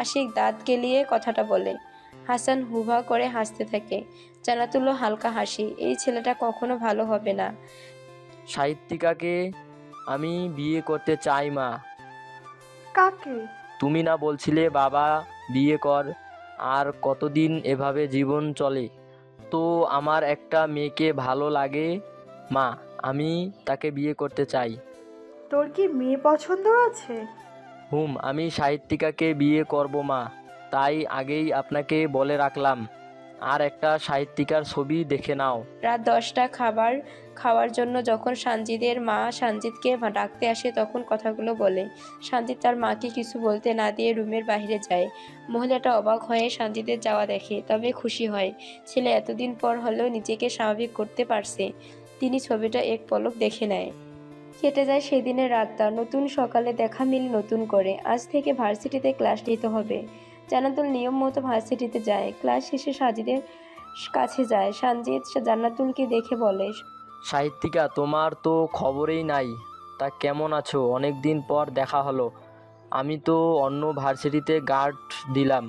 আশিক দাঁত কেলিয়ে কথাটা বলে। হাসান হুহা করে হাসতে থাকে। জান্নাতুলও হালকা হাসি। এই ছেলেটা কখনো ভালো হবে না। সাহিত্যিকাকে আমি বিয়ে করতে চাই মা। কাকে? তুমি না বলছিলে বাবা বিয়ে কর, আর কতদিন এভাবে জীবন চলে? তো আমার একটা মেয়েকে ভালো লাগে মা, আমি তাকে বিয়ে করতে চাই। তোর কি মেয়ে পছন্দ আছে? আমি সাহিত্যিকাকে বিয়ে করব মা, তাই আগেই আপনাকে বলে রাখলাম। আর একটা সাহিত্যিকার ছবি দেখে নাও। রাত 10টা খাবার খাওয়ার জন্য যখন সানজিদের মা সানজিদকে ডাকতে আসে তখন কথাগুলো বলে। সানজিদ তার মাকে কিছু বলতে না দিয়ে রুমের বাইরে যায়। মহিলাটা অবাক হয়ে সানজিদের যাওয়া দেখে, তবে খুশি হয়। ছেলে এতদিন পর হলেও নিজেকে স্বাভাবিক করতে পারছে। তিনি ছবিটা এক পলক দেখে নেয়। কেটে যায় সেদিনের রাতটা। নতুন সকালে দেখা মিল নতুন করে। আজ থেকে ভার্সিটিতে ক্লাস নিতে হবে। জান্নাতুল নিয়ম মতো ভার্সিটিতে যায়। ক্লাস শেষে সাজিদের কাছে যায়। সানজিদ জান্নাতুলকে দেখে বলে, সাহিত্যিকা, তোমার তো খবরেই নাই, তা কেমন আছো? অনেক দিন পর দেখা হলো। আমি তো অন্য ভার্সিটিতে গার্ড দিলাম।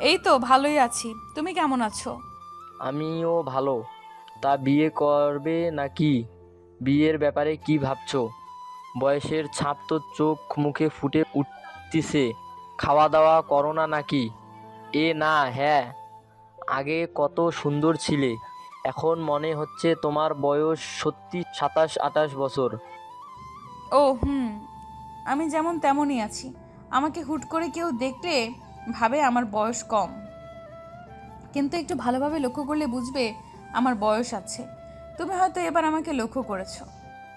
এই তো ভালোই আছি, তুমি কেমন আছো? আমিও ভালো। তা বিয়ে করবে নাকি? বিয়ের ব্যাপারে কি ভাবছো? বয়সের ছাপ তো চোখ মুখে ফুটে উঠতেছে। খাওয়া দাওয়া করো না নাকি? না, হ্যাঁ। আগে কত সুন্দর ছিলে, এখন মনে হচ্ছে তোমার বয়স সত্যি 27-28 বছর। ও আমি যেমন তেমনই আছি। আমাকে হুট করে কেউ দেখলে ভাবে আমার বয়স কম, কিন্তু একটু ভালোভাবে লক্ষ্য করলে বুঝবে আমার বয়স আছে। তুমি হয়তো এবার আমাকে লক্ষ্য করেছো।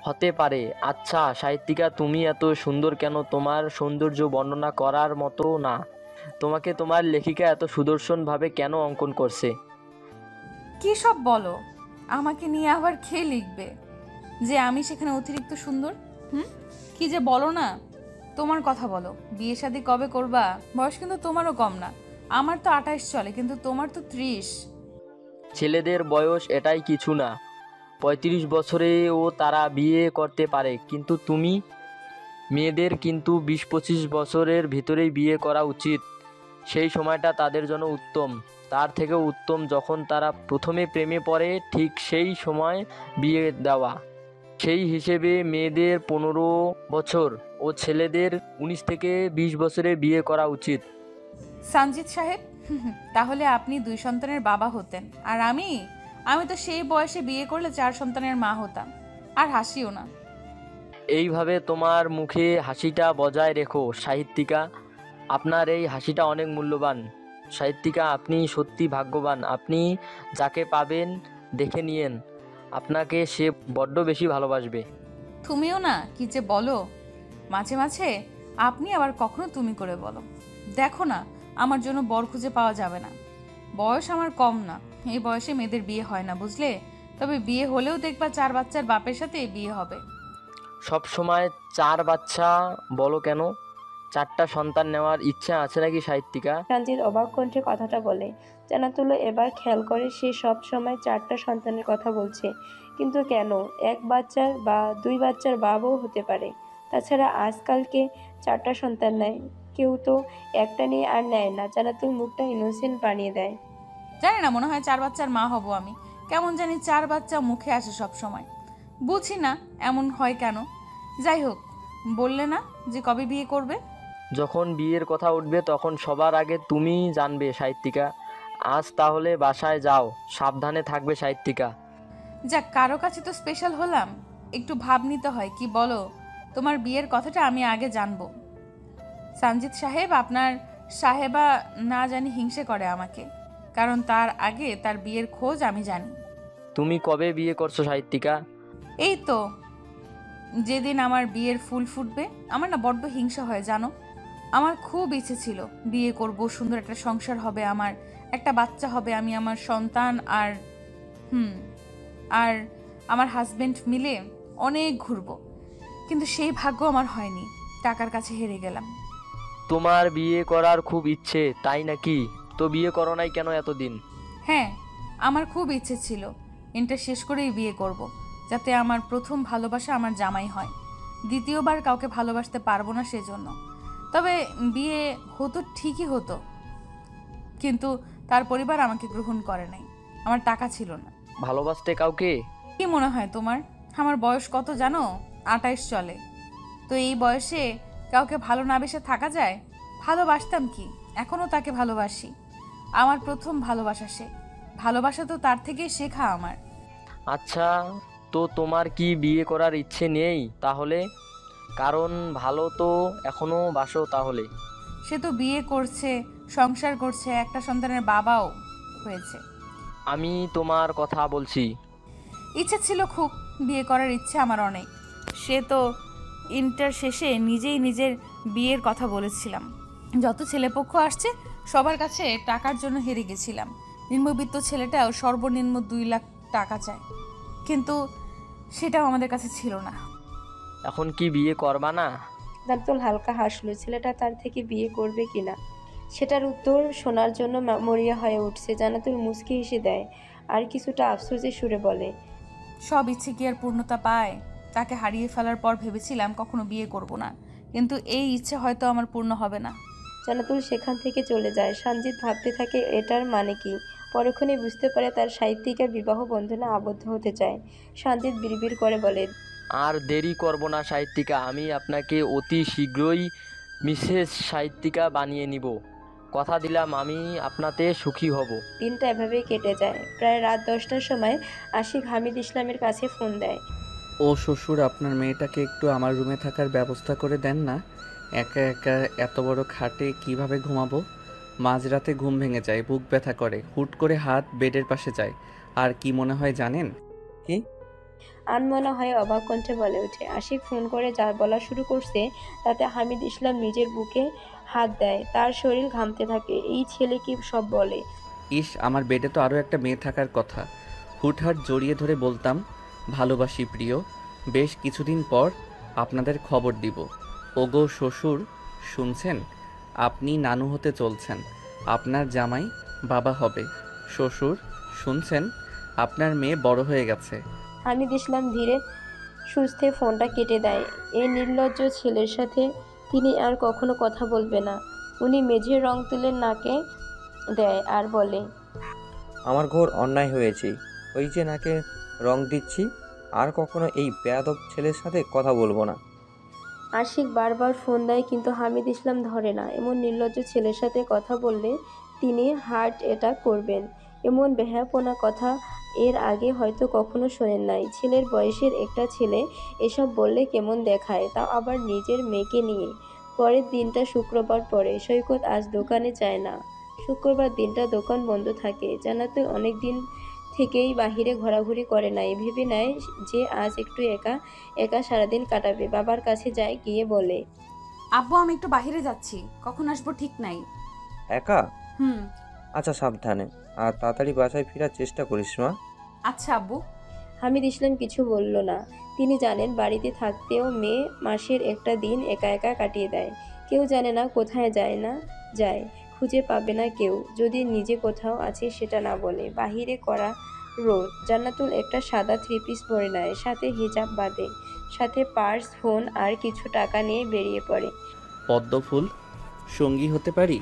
হতে পারে। আচ্ছা সাহিত্যিকা, তুমি এত সুন্দর কেন? তোমার সৌন্দর্য বর্ণনা করার মতো না। তোমাকে তোমার লেখিকা এত সুদর্শনভাবে কেন অঙ্কন করছে? কী সব বলো? আমাকে নিয়ে আবার কে লিখবে যে আমি সেখানে অতিরিক্ত সুন্দর? কি যে বলো না। তোমার কথা বলো, বিয়ে শাদী কবে করবা? বয়স কিন্তু তোমারও কম না। আমার তো 28 চলে, কিন্তু তোমার তো 30। ছেলেদের বয়স এটাই কিছু না। 35 বছরেও তারা বিয়ে করতে পারে, কিন্তু তুমি? মেয়েদের কিন্তু 20-25 বছরের ভিতরেই বিয়ে করা উচিত। সেই সময়টা তাদের জন্য উত্তম। তার থেকেও উত্তম যখন তারা প্রথমে প্রেমে পড়ে, ঠিক সেই সময় বিয়ে দেওয়া। সেই হিসেবে মেয়েদের 15 বছর ও ছেলেদের 19 থেকে 20 বছরে বিয়ে করা উচিত। সানজিদ সাহেব, তাহলে আপনি 2 সন্তানের বাবা হতেন, আর আমি তো সেই বয়সে বিয়ে করলে 4 সন্তানের মা হতাম, আর হাসিও না। এইভাবে তোমার মুখে হাসিটা বজায় রেখো সাহিত্যিকা। আপনার এই হাসিটা অনেক মূল্যবান। সাহিত্যিকা, আপনি সত্যি ভাগ্যবান। আপনি যাকে পাবেন দেখে নিয়েন, আপনাকে সে বড্ড বেশি ভালোবাসবে। তুমিও না কি যে বলো মাঝে মাঝে। আপনি আবার কখনো তুমি করে বলো। দেখো না, আমার জন্য বর খুঁজে পাওয়া যাবে না। বয়স আমার কম না। এই বয়সে মেয়েদের বিয়ে হয় না, বুঝলে? তবে বিয়ে হলেও দেখবা 4 বাচ্চার বাপের সাথে বিয়ে হবে। সব সময় 4 বাচ্চা বলো কেন? 4টা সন্তান নেওয়ার ইচ্ছা আছে নাকি সাহিত্যিকা? সানজিদ অবাক কণ্ঠে কথাটা বলে। জান্নাতুল এবার খেয়াল করে সে সব সময় 4টা সন্তানের কথা বলছে, কিন্তু কেন? 1 বাচ্চার বা 2 বাচ্চার বাবাও হতে পারে। তাছাড়া আজকালকে 4টা সন্তান নেয়, কেউ তো একটা নিয়ে আর নেয় না। জান্নাতুল মুখটা ইনোসেন্ট বানিয়ে দেয়। জানি না, মনে হয় 4 বাচ্চার মা হব আমি। কেমন জানি 4 বাচ্চা মুখে আসে সব সময়। বুঝি না এমন হয় কেন। যাই হোক, বললে না যে কবে বিয়ে করবে? যখন বিয়ের কথা উঠবে তখন সবার আগে তুমি জানবে সাহিত্যিকা। আজ তাহলে বাসায় যাও, সাবধানে থাকবে সাহিত্যিকা। যাক, কারো কাছে তো স্পেশাল হলাম। একটু ভাব নিতে হয়, কি বলো? তোমার বিয়ের কথাটা আমি আগে জানবো। সানজিদ সাহেব, আপনার সাহেবা না জানি হিংসে করে আমাকে, কারণ তার আগে তার বিয়ের খোঁজ আমি জানি। তুমি কবে বিয়ে করছো সাহিত্যিকা? এই তো যেদিন আমার বিয়ের ফুল ফুটবে। আমার না বড্ড হিংসা হয় জানো। আমার খুব ইচ্ছে ছিল বিয়ে করব, সুন্দর একটা সংসার হবে, আমার একটা বাচ্চা হবে, আমি আমার সন্তান আর আর আমার হাজবেন্ড মিলে অনেক ঘুরবো। কিন্তু সেই ভাগ্য আমার হয়নি। টাকার কাছে হেরে গেলাম। তোমার বিয়ে করার খুব ইচ্ছে তাই নাকি? তো বিয়ে করো নাই কেন এতদিন? হ্যাঁ, আমার খুব ইচ্ছে ছিল ইন্টার শেষ করেই বিয়ে করব, যাতে আমার প্রথম ভালোবাসা আমার জামাই হয়। দ্বিতীয়বার কাউকে ভালোবাসতে পারবো না সেজন্য। তবে বিয়ে হতো ঠিকই হতো, কিন্তু তার পরিবার আমাকে গ্রহণ করে নাই। আমার টাকা ছিল না। ভালোবাসতে কাউকে? কি মনে হয় তোমার আমার বয়স কত জানো? 28 চলে। তো এই বয়সে কাউকে ভালো না বেসে থাকা যায়? ভালোবাসতাম কি, এখনও তাকে ভালোবাসি। আমার প্রথম ভালোবাসা সে। ভালোবাসা তো তার থেকেই শেখা আমার। আচ্ছা, তো তোমার কি বিয়ে করার ইচ্ছে নেই তাহলে? কারণ ভালো তো এখনও বাসো তাহলে। সে তো বিয়ে করছে, সংসার করছে, একটা সন্তানের বাবাও হয়েছে। আমি তোমার কথা বলছি। ইচ্ছে ছিল খুব, বিয়ে করার ইচ্ছে আমার অনেক। সে তো ইন্টার শেষে নিজেই নিজের বিয়ের কথা বলেছিলাম। যত ছেলেপক্ষ আসছে সবার কাছে টাকার জন্য হেরে গেছিলাম। নিম্নবিত্ত ছেলেটাও সর্বনিম্ন 2 লাখ টাকা চায়, কিন্তু সেটাও আমাদের কাছে ছিল না। এখন কি বিয়ে করবা না? জান্নাতুল হালকা হাসলো। ছেলেটা তার থেকে বিয়ে করবে কিনা সেটার উত্তর শোনার জন্য মরিয়া হয়ে উঠছে। জান্নাতুল মুচকি হেসে দেয় আর কিছুটা আফসোসের সুরে বলে, সব ইচ্ছে কি আর পূর্ণতা পায়? তাকে হারিয়ে ফেলার পর ভেবেছিলাম কখনো বিয়ে করব না, কিন্তু এই ইচ্ছে হয়তো আমার পূর্ণ হবে না। জান্নাতুল সেখান থেকে চলে যায়। সঞ্জিত ভাবতে থাকে এটার মানে কি। পরক্ষণে বুঝতে পারে তার সাহিত্যিকা বিবাহ বন্ধনে আবদ্ধ হতে চায়। সঞ্জিত বিড়বিড় করে বলে, আর দেরি করব না সাহিত্যিকা, আমি আপনাকে অতি শীঘ্রই মিসেস সাহিত্যিকা বানিয়ে নিব। কথা দিলাম আমি আপনাতে সুখী হব। দিনটা এভাবেই কেটে যায়। প্রায় রাত 10টার সময় আশিক হামিদ ইসলামের কাছে ফোন দেয়। ও শ্বশুর, আপনার মেয়েটাকে একটু আমার রুমে থাকার ব্যবস্থা করে দেন না। একা একা এত বড় খাটে কিভাবে ঘুমাবো? মাঝরাতে ঘুম ভেঙে যায়, বুক ব্যথা করে, হুট করে হাত বেডের পাশে যায়। আর কি মনে হয় জানেন? কি? আনমনা হয়ে অবাক কণ্ঠে বলে ওঠে। আশিক ফোন করে যা বলা শুরু করছে তাতে হামিদ ইসলাম নিজের বুকে হাত দেয়। তার শরীর ঘামতে থাকে। এই ছেলে কি সব বলে? ইস, আমার বেডে তো আরও একটা মেয়ে থাকার কথা। হুটহাট জড়িয়ে ধরে বলতাম, ভালোবাসি প্রিয়, বেশ কিছুদিন পর আপনাদের খবর দিব। ওগো শ্বশুর, শুনছেন? আপনি নানু হতে চলছেন, আপনার জামাই বাবা হবে। শ্বশুর শুনছেন? আপনার মেয়ে বড় হয়ে গেছে। হামিদ ইসলাম ধীরে সুস্থে ফোনটা কেটে দেয়। এই নির্লজ্জ ছেলের সাথে তিনি আর কখনো কথা বলবে না। উনি মেঝের রং তুলে নাকে দেয় আর বলে, আমার ঘোর অন্যায় হয়েছে। ওই যে নাকে রং দিচ্ছি, আর কখনো এই বেয়াদব ছেলের সাথে কথা বলবো না। আশিক বারবার ফোন দেয় কিন্তু হামিদ ইসলাম ধরে না। এমন নির্লজ্জ ছেলের সাথে কথা বললে তিনি হার্ট অ্যাটাক করবেন। এমন বেহায়াপনা কথা এর আগে হয়তো কখনো শোনেন নাই। ছেলের বয়সের একটা ছেলে এসব বললে কেমন দেখায়, তাও আবার নিজের মেয়েকে নিয়ে। পরের দিনটা শুক্রবার পড়ে। সৈকত আজ দোকানে যায় না। শুক্রবার দিনটা দোকান বন্ধ থাকে। জান্নাতুল অনেক দিন থেকেই বাহিরে ঘোরাঘুরি করে নাই। ভেবে নেয় যে আজ একটু একা একা সারাদিন কাটাবে। বাবার কাছে যায়, গিয়ে বলে, আব্বু আমি একটু বাইরে যাচ্ছি, কখন আসবো ঠিক নাই। একা? হুম। আচ্ছা, সাবধানে আর তাড়াতাড়ি বাসায় ফেরার চেষ্টা করিস মা। আচ্ছা আব্বু। হামিদ ইসলাম কিছু বলল না। তিনি জানেন বাড়িতে থাকতেও মেয়ে মাসের একটা দিন একা একা কাটিয়ে দেয়। কেউ জানে না কোথায় যায়, খুঁজে পাবে না কেউ যদি নিজে কোথাও আছে সেটা না বলে। বাহিরে করা রোদ। জান্নাতুল একটা সাদা 3 পিস পরে নেয়, সাথে হিজাব বাঁধে, সাথে পার্স, ফোন আর কিছু টাকা নিয়ে বেরিয়ে পড়ে। পদ্মফুল সঙ্গী হতে পারি?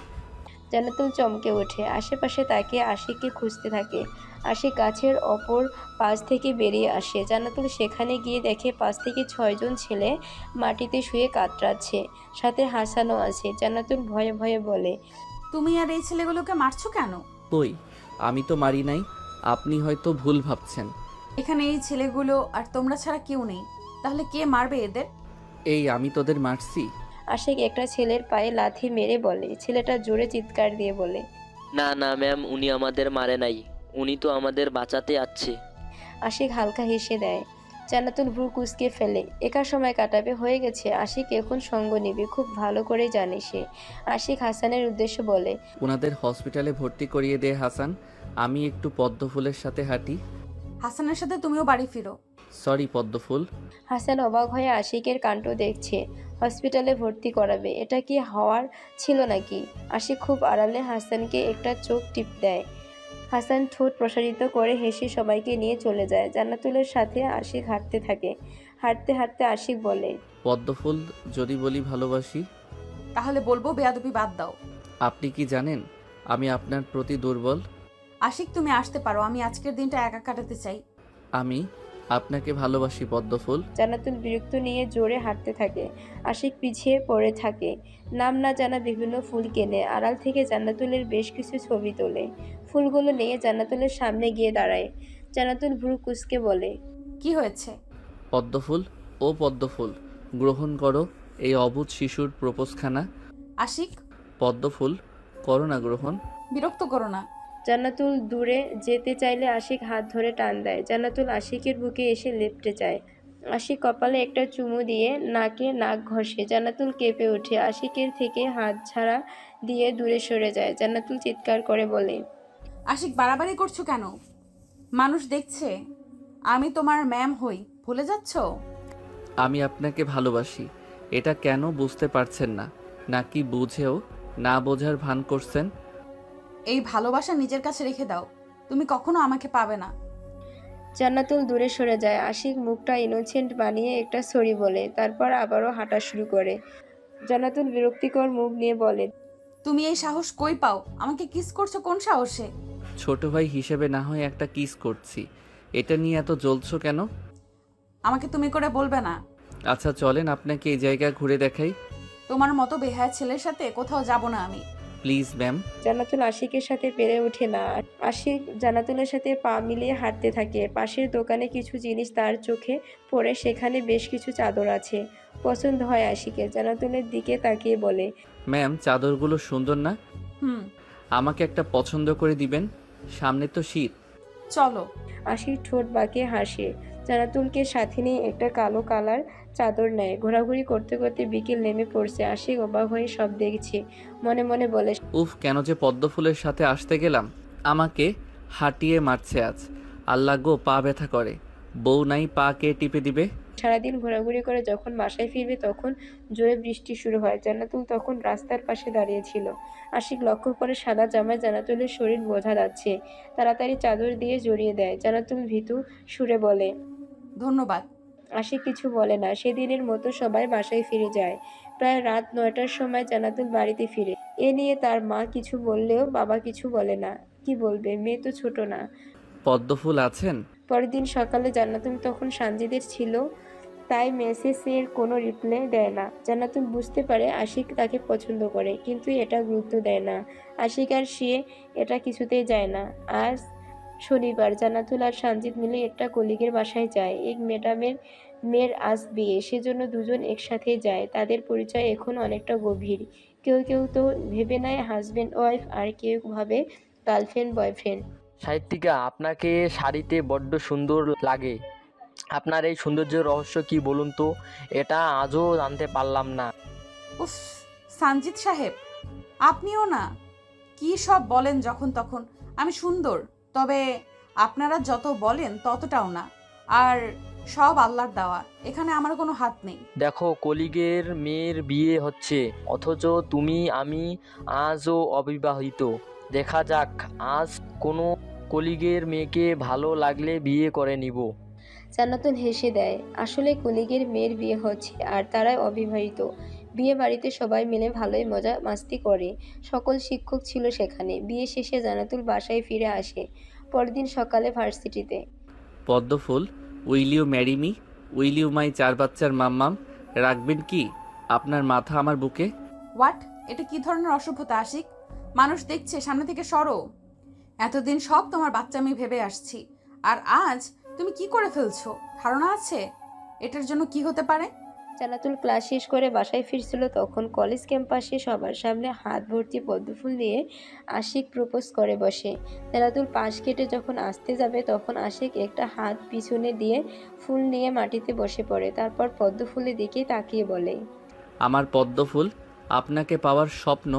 জান্নাতুল চমকে ওঠে। আশেপাশে তাকিয়ে আশিককে খুঁজতে থাকে। আশিক গাছের অপর পাশ থেকে বেরিয়ে আসে। জান্নাতুল সেখানে গিয়ে দেখে 5 থেকে 6 জন ছেলে মাটিতে শুয়ে কাতরাচ্ছে, সাথে হাসানও আছে। জান্নাতুল ভয়ে ভয়ে বলে, তুমি আর এই ছেলেগুলোকে মারছো কেন? কই, আমি তো মারি নাই। আপনি হয়তো ভুল ভাবছেন। এখানে এই ছেলেগুলো আর তোমরা ছাড়া কেউ নেই, তাহলে কে মারবে এদের? এই আমি তোদের মারছি? আশিক একটা ছেলের পায়ে লাথি মেরে বলে। ছেলেটা জোরে চিৎকার দিয়ে বলে, না না ম্যাম, উনি আমাদের মারে নাই, উনি তো আমাদের বাঁচাতে আসছে। আশিক হালকা হেসে দেয়। জান্নাতুল ভ্রু কুঁচকে ফেলে। একা সময় কাটাবে হয়ে গেছে। আশিক এখন সঙ্গ নিবে, খুব ভালো করে জানে সে। আশিক হাসানের উদ্দেশ্য বলে, ওনাদের হসপিটালে ভর্তি করিয়ে দে হাসান, আমি একটু পদ্মফুলের সাথে হাঁটি। হাসানের সাথে তুমিও বাড়ি ফিরো। সরি পদ্মফুল। হাসান অবাক হয়ে আশিকের কাণ্ড দেখছে। হসপিটালে ভর্তি করাবে, এটা কি হওয়ার ছিল নাকি? আশিক খুব আড়ালে হাসানকে একটা চোখ টিপ দেয়। হাসান ঠোঁট প্রসারিত করে হেসে সবাইকে নিয়ে চলে যায়। জান্নাতুলের সাথে আশিক হাঁটতে থাকে। হাঁটতে হাঁটতে আশিক বলে, পদ্মফুল, যদি বলি ভালোবাসি? তাহলে বলবো বেয়াদবি বাদ দাও। আপনি কি জানেন আমি আপনার প্রতি দুর্বল? আশিক, তুমি আসতে পারো, আমি আজকের দিনটা একা কাটাতে চাই। আমি আপনাকে ভালোবাসি পদ্মফুল। জান্নাতুল বিরক্ত নিয়ে জোরে হাঁটতে থাকে। আশিক পিছিয়ে পড়ে থাকে। নাম না জানা বিভিন্ন ফুল কেনে আড়াল থেকে জান্নাতুলের বেশ কিছু ছবি তোলে। ফুলগুলো নিয়ে জান্নাতুলের সামনে গিয়ে দাঁড়ায়। জান্নাতুল ভ্রু কুঁচকে বলে, কি হয়েছে? পদ্মফুল, ও পদ্মফুল, গ্রহণ করো এই অবুঝ শিশুর প্রপোজখানা। আশিক, পদ্মফুল, করো না গ্রহণ। বিরক্ত করো না। জান্নাতুল দূরে যেতে চাইলে আশিক হাত ধরে টান দেয়। জান্নাতুল আশিকের বুকে এসে লেপ্টে যায়। আশিক কপালে একটা চুমু দিয়ে নাকে নাক ঘষে। জান্নাতুল কেঁপে ওঠে। আশিকের থেকে হাত ছাড়া দিয়ে দূরে সরে যায়। জান্নাতুল চিৎকার করে বলে, আশিক, বাড়াবাড়ি করছো কেন? মানুষ দেখছে, আমি তোমার ম্যাম হই, ভুলে যাচ্ছ? আমি আপনাকে ভালোবাসি, এটা কেন বুঝতে পারছেন না? নাকি বুঝেও না বোঝার ভান করছেন? এই ভালোবাসা নিজের কাছে রেখে দাও, তুমি কখনো আমাকে পাবে না। জান্নাতুল দূরে সরে যায়। আশিক মুখটা ইনোসেন্ট বানিয়ে একটা সরি বলে, তারপর আবারও হাঁটা শুরু করে। জান্নাতুল বিরক্তিকর মুখ নিয়ে বলে, তুমি এই সাহস কই পাও? আমাকে কিস করছো কোন সাহসে? ছোট ভাই হিসেবে না হয় একটা কিস করছি, এটা নিয়ে এত জ্বলছো কেন? আমাকে তুমি করে বলবে না। আচ্ছা চলেন আপনাকে এই জায়গা ঘুরে দেখাই। তোমার মতো বেহায়া ছেলের সাথে কোথাও যাব না আমি। Please ma'am. জান্নাতুল আশিকের সাথে পেরে ওঠে না। আশিক জান্নাতুলের সাথে পা মিলিয়ে হাঁটতে থাকে। পাশের দোকানে কিছু জিনিস তার চোখে পড়ে, সেখানে বেশ কিছু চাদর আছে। পছন্দ হয় আশিকের। জান্নাতুলের দিকে তাকিয়ে বলে, ম্যাম, চাদরগুলো সুন্দর না? হুম, আমাকে একটা পছন্দ করে দিবেন, সামনে তো শীত। চলো। আশিক ঠোঁট বাঁকিয়ে হাসে। জান্নাতুলকে সাথে নিয়ে একটা কালো কালার চাদর নেয়। ঘোরাঘুরি করতে করতে বিকেল নেমে পড়ছে। আশিক অবাক হয়ে সব দেখছে। মনে মনে বলে, উফ, কেন যে পদ্মফুলের সাথে আসতে গেলাম। আমাকে হাঁটিয়ে মারছে আজ। আল্লাহ গো, পা ব্যথা করে। বউ নাই, পা কে টিপে দিবে? সারাদিন ঘোরাঘুরি করে যখন বাসায় ফিরবে তখন জোরে বৃষ্টি শুরু হয়। জান্নাতুল তখন রাস্তার পাশে দাঁড়িয়ে ছিল। আশিক লক্ষ্য করে সাদা জামায় জান্নাতুলের শরীর বোঝা যাচ্ছে। তাড়াতাড়ি চাদর দিয়ে জড়িয়ে দেয়। জান্নাতুল ভীতু সুরে বলে, ধন্যবাদ। আশিক কিছু বলে না। সেদিনের মতো সবাই বাসায় ফিরে যায়। প্রায় রাত 9টার সময় জান্নাতুল বাড়িতে ফিরে। এ নিয়ে তার মা কিছু বললেও বাবা কিছু বলে না। কি বলবে, মেয়ে তো ছোট না। পদ্মফুল আছেন? পরের দিন সকালে জান্নাতুল তখন সানজিদের ছিল, তাই মেসেজের কোনো রিপ্লাই দেয় না। জান্নাতুল বুঝতে পারে আশিক তাকে পছন্দ করে, কিন্তু এটা গুরুত্ব দেয় না। আশিক আর সে এটা কিছুতেই যায় না। আজ শনিবার জান্নাতুল আর সানজিদ মিলে একটা কলিগের বাসায় যায়। এক ম্যাডামের মেয়ের আজ বিয়ে, সেজন্য দুজন একসাথে যায়। তাদের পরিচয় এখন অনেকটা গভীর। কেউ কেউ তো ভেবে নেয় হাজব্যান্ড ওয়াইফ, আর কেউ ভাবে গার্লফ্রেন্ড বয়ফ্রেন্ড। সাহিত্যিকা, আপনাকে শাড়িতে বড্ড সুন্দর লাগে। আপনার এই সৌন্দর্যের রহস্য কি বলুন তো? এটা আজও জানতে পারলাম না। উফ, সানজিদ সাহেব, আপনিও না, কি সব বলেন যখন তখন। আমি সুন্দর, তবে আপনারা যত বলেন ততটাও না। আর সব আল্লাহর দেওয়া, এখানে আমার কোনো হাত নেই। দেখো, কলিগের মেয়ের বিয়ে হচ্ছে, অথচ তুমি আমি আজও অবিবাহিত। দেখা যাক, আজ কোনো কলিগের মেয়েকে ভালো লাগলে বিয়ে করে নিব। জান্নাতুল হেসে দেয়। আসলে কলিগের মেয়ের বিয়ে হচ্ছে আর তারাই অবিবাহিত। বিয়ে বাড়িতে সবাই মিলে ভালোই মজা মাস্তি করে। সকল শিক্ষক ছিল সেখানে। বিয়ে শেষে জান্নাতুল বাসায় ফিরে আসে পরদিন সকালে ভার্সিটিতে। পদ্মফুল, will you marry me? Will you my 4 বাচ্চার মাম্মাম? রাখবেন কি আপনার মাথা আমার বুকে? হোয়াট? এটা কি ধরনের অসভ্যতা আশিক? মানুষ দেখছে, সামনে থেকে সরো। এতদিন সব তোমার বাচ্চামি ভেবে আসছি, আর আজ তুমি কি করে ফেলছো? ধারণা আছে এটার জন্য কি হতে পারে? জান্নাতুল ক্লাস শেষ করে বাসায় ফিরছিল, তখন কলেজ ক্যাম্পাসে সবার সামনে হাত ভর্তি পদ্মফুল দিয়ে আশিক প্রপোজ করে বসে। জান্নাতুল পাশ কেটে যখন আসতে যাবে তখন আশিক একটা হাত পিছনে দিয়ে ফুল নিয়ে মাটিতে বসে পড়ে। তারপর পদ্মফুলের দিকে তাকিয়ে বলে, আমার পদ্মফুল, আপনাকে পাওয়ার স্বপ্ন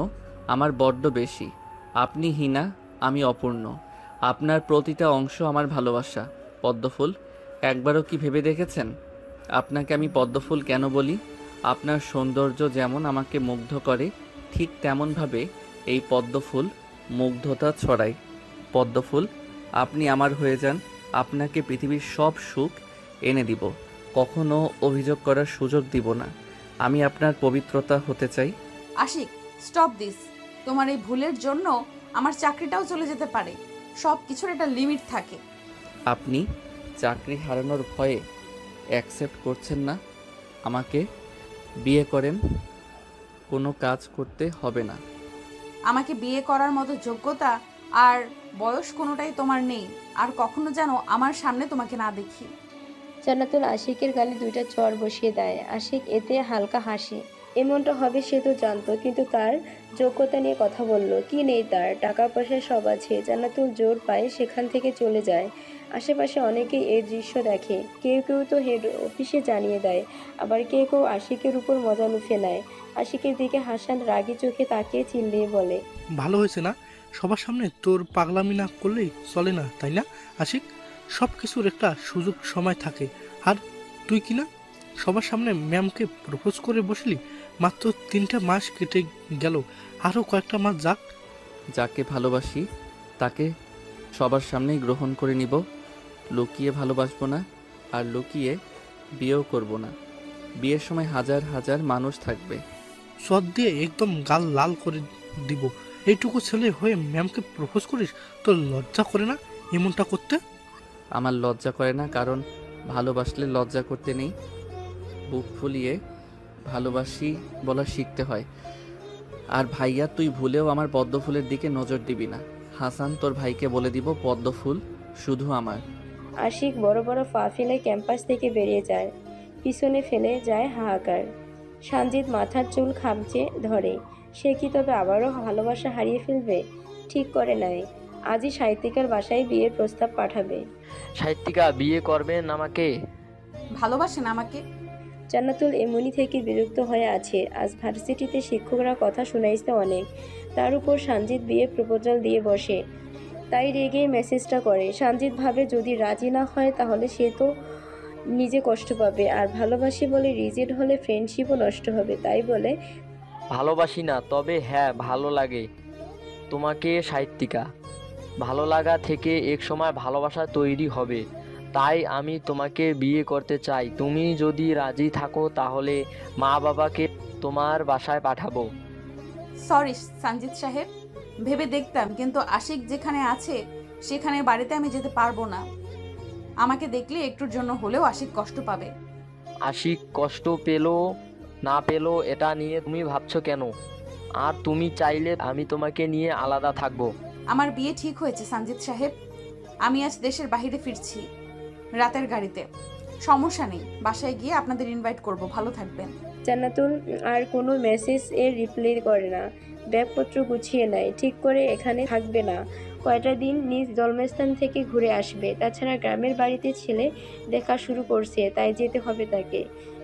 আমার বড্ড বেশি। আপনি হীনা, আমি অপূর্ণ। আপনার প্রতিটা অংশ আমার ভালোবাসা। পদ্মফুল, একবারও কি ভেবে দেখেছেন আপনাকে আমি পদ্মফুল কেন বলি? আপনার সৌন্দর্য যেমন আমাকে মুগ্ধ করে, ঠিক তেমনভাবে এই পদ্মফুল মুগ্ধতা ছড়ায়। পদ্মফুল, আপনি আমার হয়ে যান, আপনাকে পৃথিবীর সব সুখ এনে দিব। কখনো অভিযোগ করার সুযোগ দিব না। আমি আপনার পবিত্রতা হতে চাই। Ashiq, stop this. তোমার এই ভুলের জন্য আমার চাকরিটাও চলে যেতে পারে। সব কিছুর একটা লিমিট থাকে। আপনি চাকরি হারানোর ভয়ে অ্যাকসেপ্ট করছেন না আমাকে বিয়ে করেন, কোনো কাজ করতে হবে না। আমাকে বিয়ে করার মতো যোগ্যতা আর বয়স কোনোটাই তোমার নেই। আর কখনো যেন আমার সামনে তোমাকে না দেখি। জান্নাতুল আশিকের গালে দুইটা চড় বসিয়ে দেয়। আশিক এতে হালকা হাসে। এমনটা হবে সে তো জানতো, কিন্তু তার যোগ্যতা নিয়ে কথা বলল কি নেই তার? টাকা পয়সা সব আছে। জান্নাতুল জোর পায় সেখান থেকে চলে যায়। আশেপাশে অনেকেই এই দৃশ্য দেখে। কেউ কেউ তো হেড অফিসে জানিয়ে দেয়, আবার কেউ কেউ আশিকের উপর মজা লুফে নেয়। আশিকের দিকে হাসান রাগী চোখে তাকিয়ে চিল্লিয়ে বলে, ভালো হয়েছে না? সবার সামনে তোর পাগলামি না করলেই চলে না, তাই না আশিক? সব কিছুর একটা সুযোগ সময় থাকে। আর তুই কি না সবার সামনে ম্যামকে প্রপোজ করে বসলি? মাত্র 3টা মাস কেটে গেল, আরও কয়েকটা মাস যাক। যাকে ভালোবাসি তাকে সবার সামনেই গ্রহণ করে নিব। লুকিয়ে ভালোবাসবো না, আর লুকিয়ে বিয়েও করব না। বিয়ের সময় হাজার হাজার মানুষ থাকবে। সদ দিয়ে একদম গাল লাল করে দিব। এইটুকু ছেলে হয়ে ম্যামকে প্রপোজ করিস? তোর লজ্জা করে না এমনটা করতে? আমার লজ্জা করে না, কারণ ভালোবাসলে লজ্জা করতে নেই। বুক ফুলিয়ে ভালোবাসি বলা শিখতে হয়। আর ভাইয়া, তুই ভুলেও আমার পদ্ম ফুলের দিকে নজর দিবি না। হাসান, তোর ভাইকে বলে দিব পদ্ম ফুল শুধু আমার। আশিক বড় বড় পা ফেলে ক্যাম্পাস থেকে বেরিয়ে যায়। পিছনে ফেলে যায় হাহাকার। সানজিদ মাথার চুল খামচে ধরে। সে কি তবে আবারও ভালোবাসা হারিয়ে ফেলবে? ঠিক করে নাই, আজই সাহিত্যিকার বাসায় বিয়ের প্রস্তাব পাঠাবে। সাহিত্যিকা, বিয়ে করবেন আমাকে? ভালোবাসেন আমাকে? জান্নাতুল এমনি থেকে বিরক্ত হয়ে আছে। আজ ভার্সিটিতে শিক্ষকরা কথা শুনাইছে অনেক, তার উপর সানজিদ বিয়ে প্রপোজাল দিয়ে বসে। তাই রেগে মেসেজটা করে। সানজিদ ভাবে যদি রাজি না হয় তাহলে সে তো নিজে কষ্ট পাবে, আর ভালোবাসি বলে রিজেক্ট হলে ফ্রেন্ডশিপও নষ্ট হবে। তাই বলে, ভালোবাসি না, তবে হ্যাঁ ভালো লাগে তোমাকে সাহিত্যিকা। ভালো লাগা থেকে এক সময় ভালোবাসা তৈরি হবে। তাই আমি তোমাকে বিয়ে করতে চাই। তুমি যদি রাজি থাকো তাহলে মা বাবাকে তোমার বাসায় পাঠাবো। সরি সঞ্জিত সাহেব, ভেবে দেখতাম, কিন্তু আশিক যেখানে আছে সেখানে বাড়িতে আমি যেতে পারবো না। আমাকে দেখলে একটুর জন্য হলেও আশিক কষ্ট পাবে। আশিক কষ্ট পেলো না পেলো এটা নিয়ে তুমি ভাবছো কেন? আর তুমি চাইলে আমি তোমাকে নিয়ে আলাদা থাকবো। আমার বিয়ে ঠিক হয়েছে সঞ্জিত সাহেব। আমি আজ দেশের বাইরে ফিরছি রাতের গাড়িতে। সমস্যা নেই, বাসায় গিয়ে আপনাদের ইনভাইট করব। ভালো থাকবেন। জান্নাতুল আর কোনো মেসেজ এর রিপ্লাই করে না। ব্যাগপত্র গুছিয়ে নেয়, ঠিক করে এখানে থাকবে না। কয়টা দিন নিজ জন্মস্থান থেকে ঘুরে আসবে। তাছাড়া গ্রামের বাড়িতে ছেলে দেখা শুরু করছে, তাই যেতে হবে তাকে।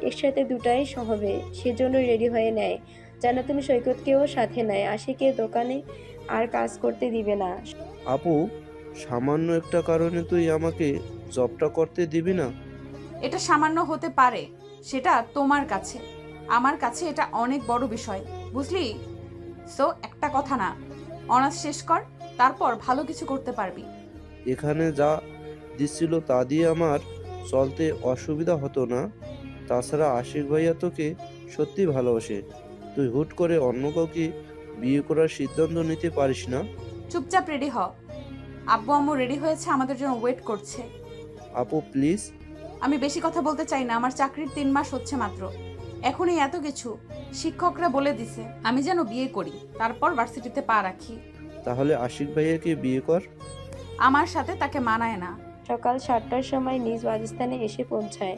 একসাথে দুটাই হবে, সেজন্য রেডি হয়ে নেয়। জান্নাতুল সৈকতকেও সাথে নেয়। আশিকের দোকানে আর কাজ করতে দিবে না। আপু, সামান্য একটা কারণে তুই আমাকে জবটা করতে দিবি না? এটা সামান্য হতে পারে, সেটা তোমার কাছে। আমার কাছে এটা অনেক বড় বিষয়, বুঝলি? সো একটা কথা না, অনার্স শেষ কর, তারপর ভালো কিছু করতে পারবি। এখানে যা দিচ্ছিল তা দিয়ে আমার চলতে অসুবিধা হতো না। তাছাড়া আশিক ভাইয়া তোকে সত্যি ভালোবাসে। তুই হুট করে অন্য কাউকে বিয়ে করার সিদ্ধান্ত নিতে পারিস না। চুপচাপ রেডি হ। আব্বু আম্মু রেডি হয়েছে, আমাদের জন্য ওয়েট করছে। আপু প্লিজ। আমি বেশি কথা বলতে চাই না, আমার চাকরির 3 মাস হচ্ছে মাত্র। এখনই এত কিছু শিক্ষকরা বলে দিছে আমি যেন বিয়ে করি, তারপর ভার্সিটিতে পা রাখি। তাহলে আশিক ভাইয়াকে বিয়ে কর। আমার সাথে তাকে মানায় না। সকাল 7টার সময় নিজ বাসস্থানে এসে পৌঁছায়।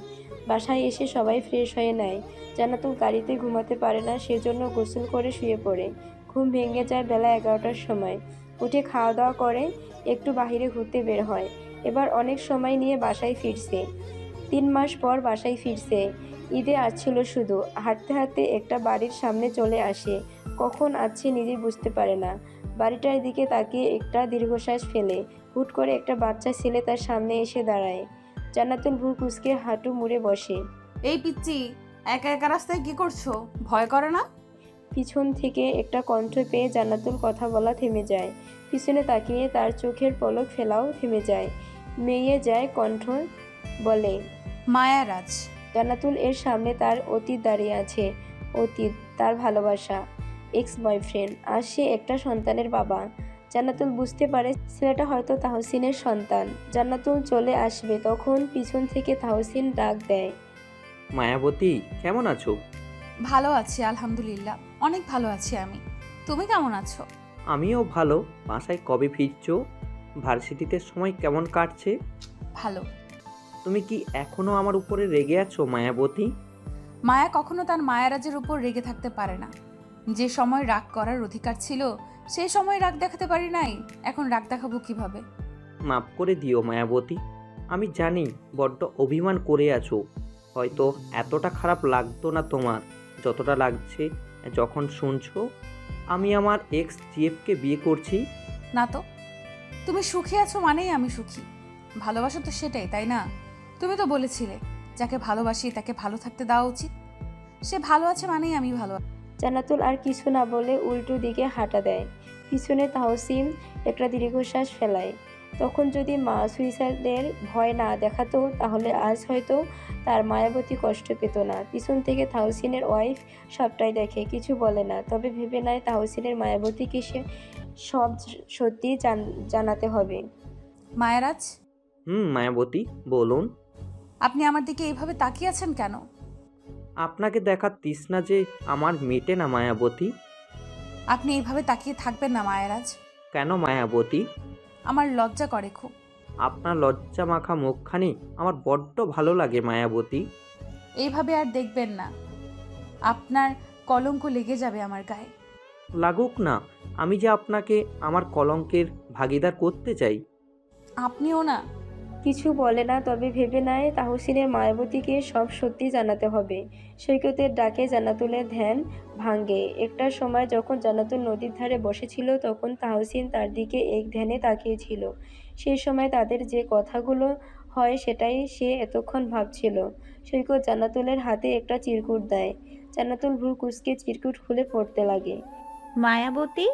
বাসায় এসে সবাই ফ্রেশ হয়ে নেয়। জান্নাতুল গাড়িতে ঘুমাতে পারে না, সেজন্য গোসল করে শুয়ে পড়ে। ঘুম ভেঙে যায় বেলা 11টার সময়। উঠে খাওয়া দাওয়া করে একটু বাইরে ঘুরতে বের হয়। এবার অনেক সময় নিয়ে বাসায় ফিরছে। 3 মাস পর বাসায় ফিরছে। ঈদে আসছিল শুধু। হাঁটতে হাঁটতে একটা বাড়ির সামনে চলে আসে। কখন আসছে নিজে বুঝতে পারে না। বাড়িটার দিকে তাকিয়ে একটা দীর্ঘশ্বাস ফেলে। হুট করে একটা বাচ্চা ছেলে তার সামনে এসে দাঁড়ায়। জান্নাতুল ভুল কুঁচকে হাঁটু মুড়ে বসে। এই পিচ্চি, একা একা রাস্তায় কি করছো? ভয় করে না? পিছন থেকে একটা কণ্ঠ পেয়ে জান্নাতুল কথা বলা থেমে যায়। পিছনে তাকিয়ে তার চোখের পলক ফেলাও থেমে যায়। মেয়ে যায় কণ্ঠ বলে, মায়ারাজ। জান্নাতুল এর সামনে তার অতীত দাঁড়িয়ে আছে। অতীত, তার ভালোবাসা। এক্স বয়ফ্রেন্ড, আর সে একটা সন্তানের বাবা। জান্নাতুল বুঝতে পারে ছেলেটা হয়তো তাহসিনের সন্তান। জান্নাতুল চলে আসবে তখন পিছন থেকে তাহসিন ডাক দেয়। মায়াবতী, কেমন আছো? ভালো আছি আলহামদুলিল্লাহ, অনেক ভালো আছি আমি। তুমি কেমন আছো? আমিও ভালো। বাসায় কবে ফিরছো? ভার্সিটিতে সময় কেমন কাটছে? ভালো। তুমি কি এখনো আমার উপরে রেগে আছো মায়াবতী? মায়া কখনো তার মায়ারাজের উপর রেগে থাকতে পারে না। যে সময় রাগ করার অধিকার ছিল সেই সময় রাগ দেখাতে পারি নাই, এখন রাগ দেখাবো কিভাবে? মাফ করে দিও মায়াবতী। আমি জানি বড্ড অভিমান করে আছো। হয়তো এতটা খারাপ লাগতো না তোমার যতটা লাগছে যখন শুনছো আমি আমার এক্স জিএফকে বিয়ে করছি। না তো, তুমি সুখী আছো মানেই আমি সুখী। ভালোবাসা তো সেটাই, তাই না? তুমি তো বলেছিলে যাকে ভালোবাসি তাকে ভালো থাকতে দেওয়া উচিত। সে ভালো আছে মানেই আমি ভালো। জান্নাতুল আর কিছু না বলে উল্টো দিকে হাঁটা দেয়। পিছনে তাহসিন একটা দীর্ঘশ্বাস ফেলায়। তখন যদি মা সুইসাইডের ভয় না দেখাতো তাহলে আজ হয়তো তার মায়াবতী কষ্ট পেত না। পিছন থেকে তাহসিনের ওয়াইফ সবটাই দেখে, কিছু বলে না, তবে ভেবে নেয় তাহসিনের মায়াবতীকে সে সব সত্যি জানাতে হবে। মায়ারাজ, মায়াবতী বলুন। আপনি আমার দিকে এইভাবে তাকিয়ে আছেন কেন? আপনাকে দেখার তৃষ্ণা যে আমার মেটে না মায়াবতী। আপনি এইভাবে তাকিয়ে থাকবেন না মায়ারাজ। কেন মায়াবতী? আমার লজ্জা করে খুব। আপনার লজ্জা মাখা মুখখানি আমার বড্ড ভালো লাগে মায়াবতী। এইভাবে আর দেখবেন না, আপনার কলঙ্ক লেগে যাবে আমার গায়ে। লাগুক না, আমি যে আপনাকে আমার কলঙ্কের ভাগিদার করতে চাই। আপনিও না। কিছু বলে না, তবে ভেবে নেয় তাহসিনের মায়াবতীকে সব সত্যি জানাতে হবে। সৈকতের ডাকে জান্নাতুলের ধ্যান ভাঙে। একটা সময় যখন জান্নাতুল নদীর ধারে বসেছিল তখন তাহসিন তার দিকে এক ধ্যানে তাকিয়েছিল। সেই সময় তাদের যে কথাগুলো হয় সেটাই সে এতক্ষণ ভাবছিল। সৈকত জান্নাতুলের হাতে একটা চিরকুট দেয়। জান্নাতুল ভ্রু কুঁচকে চিরকুট খুলে পড়তে লাগে। মায়াবতী,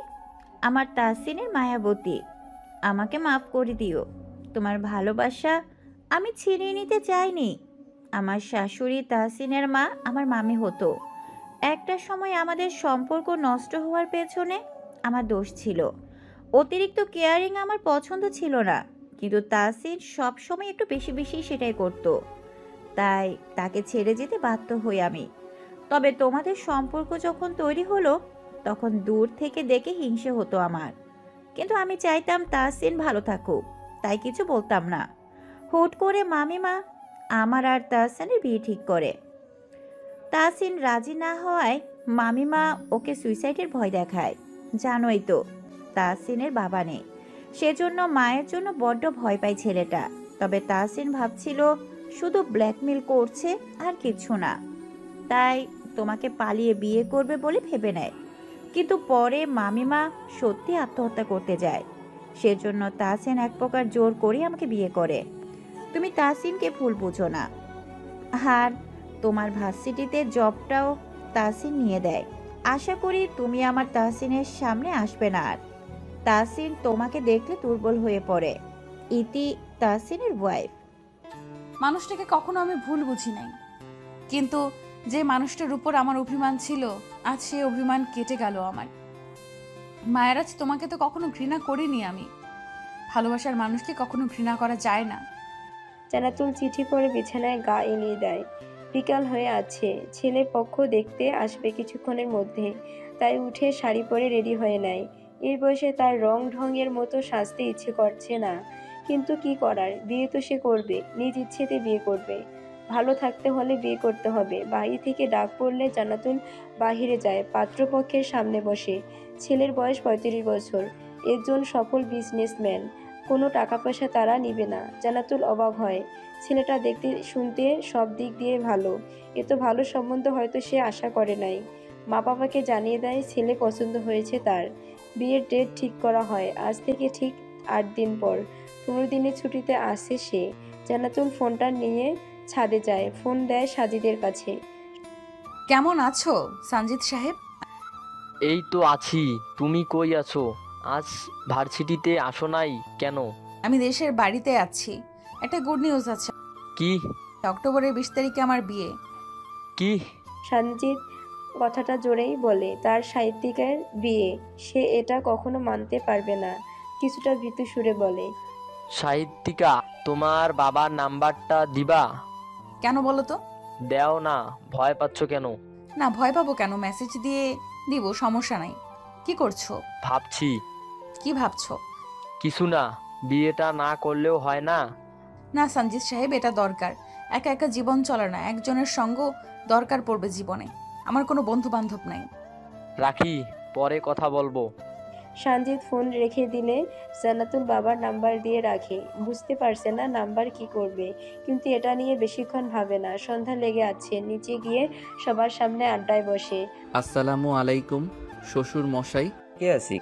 আমার তাহসিনের মায়াবতী, আমাকে মাফ করে দিও। তোমার ভালোবাসা আমি ছিনিয়ে নিতে চাইনি। আমার শাশুড়ি তাহসিনের মা আমার মামি হতো। একটা সময় আমাদের সম্পর্ক নষ্ট হওয়ার পেছনে আমার দোষ ছিল। অতিরিক্ত কেয়ারিং আমার পছন্দ ছিল না, কিন্তু তাহসিন সবসময় একটু বেশি বেশি সেটাই করত। তাই তাকে ছেড়ে যেতে বাধ্য হই আমি। তবে তোমাদের সম্পর্ক যখন তৈরি হলো তখন দূর থেকে দেখে হিংসে হতো আমার, কিন্তু আমি চাইতাম তাহসিন ভালো থাকুক, তাই কিছু বলতাম না। হুট করে মামিমা আমার আর তাহসিনের বিয়ে ঠিক করে। তাহসিন রাজি না হওয়ায় মামিমা ওকে সুইসাইডের ভয় দেখায়। জানোই তো তাহসিনের বাবা নেই, সেজন্য মায়ের জন্য বড্ড ভয় পায় ছেলেটা। তবে তাহসিন ভাবছিল শুধু ব্ল্যাকমেল করছে আর কিছু না, তাই তোমাকে পালিয়ে বিয়ে করবে বলে ভেবে নেয়। কিন্তু পরে মামিমা সত্যি আত্মহত্যা করতে যায়, সেজন্য তাহসিন এক প্রকার জোর করে আমাকে বিয়ে করে। তুমি তাহসিনকে ভুল বুঝো না। আর তোমার ভার্সিটিতে জবটাও তাহসিন নিয়ে দেয়। আশা করি তুমি আমার তাহসিনের সামনে আসবে না আর। তাহসিন তোমাকে দেখলে দুর্বল হয়ে পড়ে। ইতি, তাহসিনের ওয়াইফ। মানুষটাকে কখনো আমি ভুল বুঝি নাই, কিন্তু যে মানুষটার উপর আমার অভিমান ছিল আজ সে অভিমান কেটে গেল আমার। মায়েরাজ, তোমাকে তো কখনো ঘৃণা করিনি আমি। ভালোবাসার মানুষকে কখনো ঘৃণা করা যায় না। জান্নাতুল চিঠি পড়ে বিছানায় গা এলিয়ে দেয়। বিকাল হয়ে আছে, ছেলে পক্ষ দেখতে আসবে কিছুক্ষণের মধ্যে, তাই উঠে শাড়ি পরে রেডি হয়ে নেয়। এই বয়সে তার রং ঢঙের মতো সাজতে ইচ্ছে করছে না, কিন্তু কি করার, বিয়ে তো সে করবে, নিজ ইচ্ছেতে বিয়ে করবে। ভালো থাকতে হলে বিয়ে করতে হবে। বাড়ি থেকে ডাক পড়লে জান্নাতুল বাহিরে যায়, পাত্রপক্ষের সামনে বসে। ছেলের বয়স 35 বছর, একজন সফল বিজনেসম্যান, কোনো টাকা পয়সা তারা নিবে না। জান্নাতুল অবাক হয়, ছেলেটা দেখতে শুনতে সব দিক দিয়ে ভালো, এত ভালো সম্বন্ধ হয়তো সে আশা করে নাই। মা বাবাকে জানিয়ে দেয় ছেলে পছন্দ হয়েছে তার। বিয়ের ডেট ঠিক করা হয় আজ থেকে ঠিক 8 দিন পর। 15 দিনের ছুটিতে আসে সে। জান্নাতুল ফোনটা নিয়ে ছাদে যায়, ফোন দেয় সাজিদের কাছে। কেমন আছো সঞ্জিত সাহেব? এই তো আছি, তুমি কই আছো? আজ ভার্সিটিতে আসো নাই কেন? আমি দেশের বাড়িতে আছি। একটা গুড নিউজ আছে। কি? অক্টোবরের 20 তারিখে আমার বিয়ে। কি? সঞ্জিত কথাটা জোরেই বলে। তার সাহিত্যিকের বিয়ে, সে এটা কখনো মানতে পারবে না। কিছুটা ভীতু সুরে বলে, সাহিত্যিকা, তোমার বাবার নাম্বারটা দিবা? কেন বলো তো? দেও না, ভয় পাচ্ছ কেন? না, ভয় পাবো কেন? মেসেজ দিয়ে দিব, সমস্যা নাই। কি করছো? ভাবছি। কি ভাবছো? কিছু না, বিয়েটা না করলেও হয় না? না সঞ্জিত সাহেব, এটা দরকার। একা একা জীবন চলে না, একজনের সঙ্গ দরকার পড়বে জীবনে। আমার কোনো বন্ধু বান্ধব নাই। রাখি, পরে কথা বলবো। সঞ্জিত ফোন রেখে দিলে জান্নাতুল বাবার নাম্বার দিয়ে রাখে। বুঝতে পারছে না নাম্বার কি করবে, কিন্তু এটা নিয়ে বেশিক্ষণ ভাবে না। সন্ধ্যা লেগে আছে, নিচে গিয়ে সবার সামনে আড্ডায় বসে। আসসালামু আলাইকুম শ্বশুর মশাই। কে আছিক?